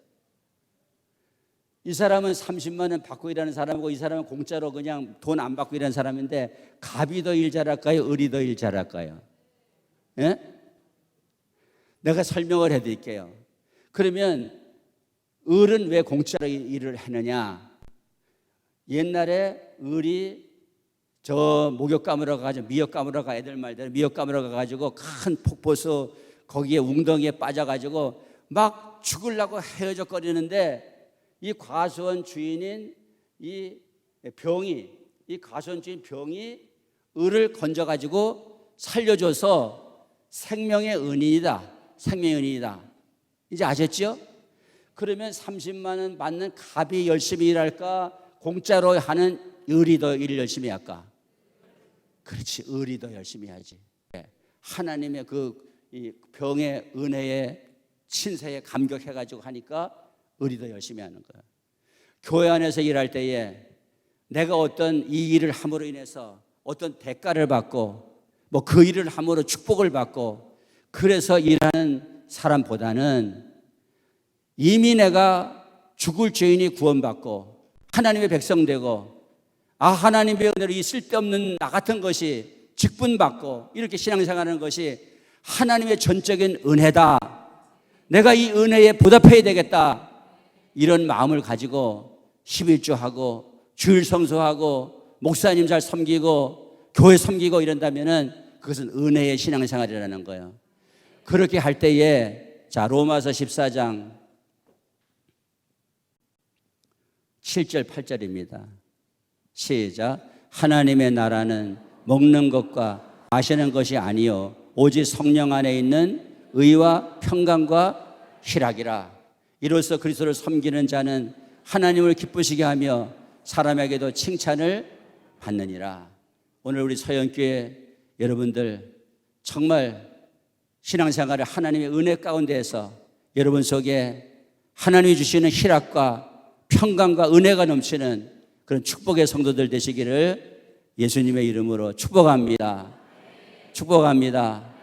이 사람은 30만 원 받고 일하는 사람이고 이 사람은 공짜로 그냥 돈 안 받고 일하는 사람인데 갑이 더 일 잘할까요? 을이 더 일 잘할까요? 예? 내가 설명을 해드릴게요. 그러면 을은 왜 공짜로 일을 하느냐? 옛날에 을이 저 목욕 감으러 가가지고 미역 감으러 가 애들 말대로 미역 감으러 가가지고 큰 폭포수 거기에 웅덩이에 빠져가지고 막 죽으려고 헤어져거리는데 이 과수원 주인인 이 과수원 주인 병이 을을 건져가지고 살려줘서 생명의 은인이다. 생명의 은인이다. 이제 아셨죠? 그러면 30만 원 받는 갑이 열심히 일할까? 공짜로 하는 을이 더 일 열심히 할까? 그렇지, 을이 더 열심히 하지. 하나님의 이 병의 은혜에 친세에 감격해가지고 하니까 을이 더 열심히 하는 거야. 교회 안에서 일할 때에 내가 어떤 이 일을 함으로 인해서 어떤 대가를 받고 뭐 그 일을 함으로 축복을 받고 그래서 일하는 사람보다는 이미 내가 죽을 죄인이 구원받고 하나님의 백성 되고 하나님의 은혜로 이 쓸데없는 나 같은 것이 직분받고 이렇게 신앙생활하는 것이 하나님의 전적인 은혜다. 내가 이 은혜에 보답해야 되겠다. 이런 마음을 가지고 11조하고 주일 성수하고 목사님 잘 섬기고 교회 섬기고 이런다면은 그것은 은혜의 신앙생활이라는 거예요. 그렇게 할 때에 자 로마서 14장 7절 8절입니다. 시작. 하나님의 나라는 먹는 것과 마시는 것이 아니요 오직 성령 안에 있는 의와 평강과 희락이라. 이로써 그리스도를 섬기는 자는 하나님을 기쁘시게 하며 사람에게도 칭찬을 받느니라. 오늘 우리 서연교회 여러분들 정말 신앙생활을 하나님의 은혜 가운데에서 여러분 속에 하나님이 주시는 희락과 평강과 은혜가 넘치는 그런 축복의 성도들 되시기를 예수님의 이름으로 축복합니다. 축복합니다.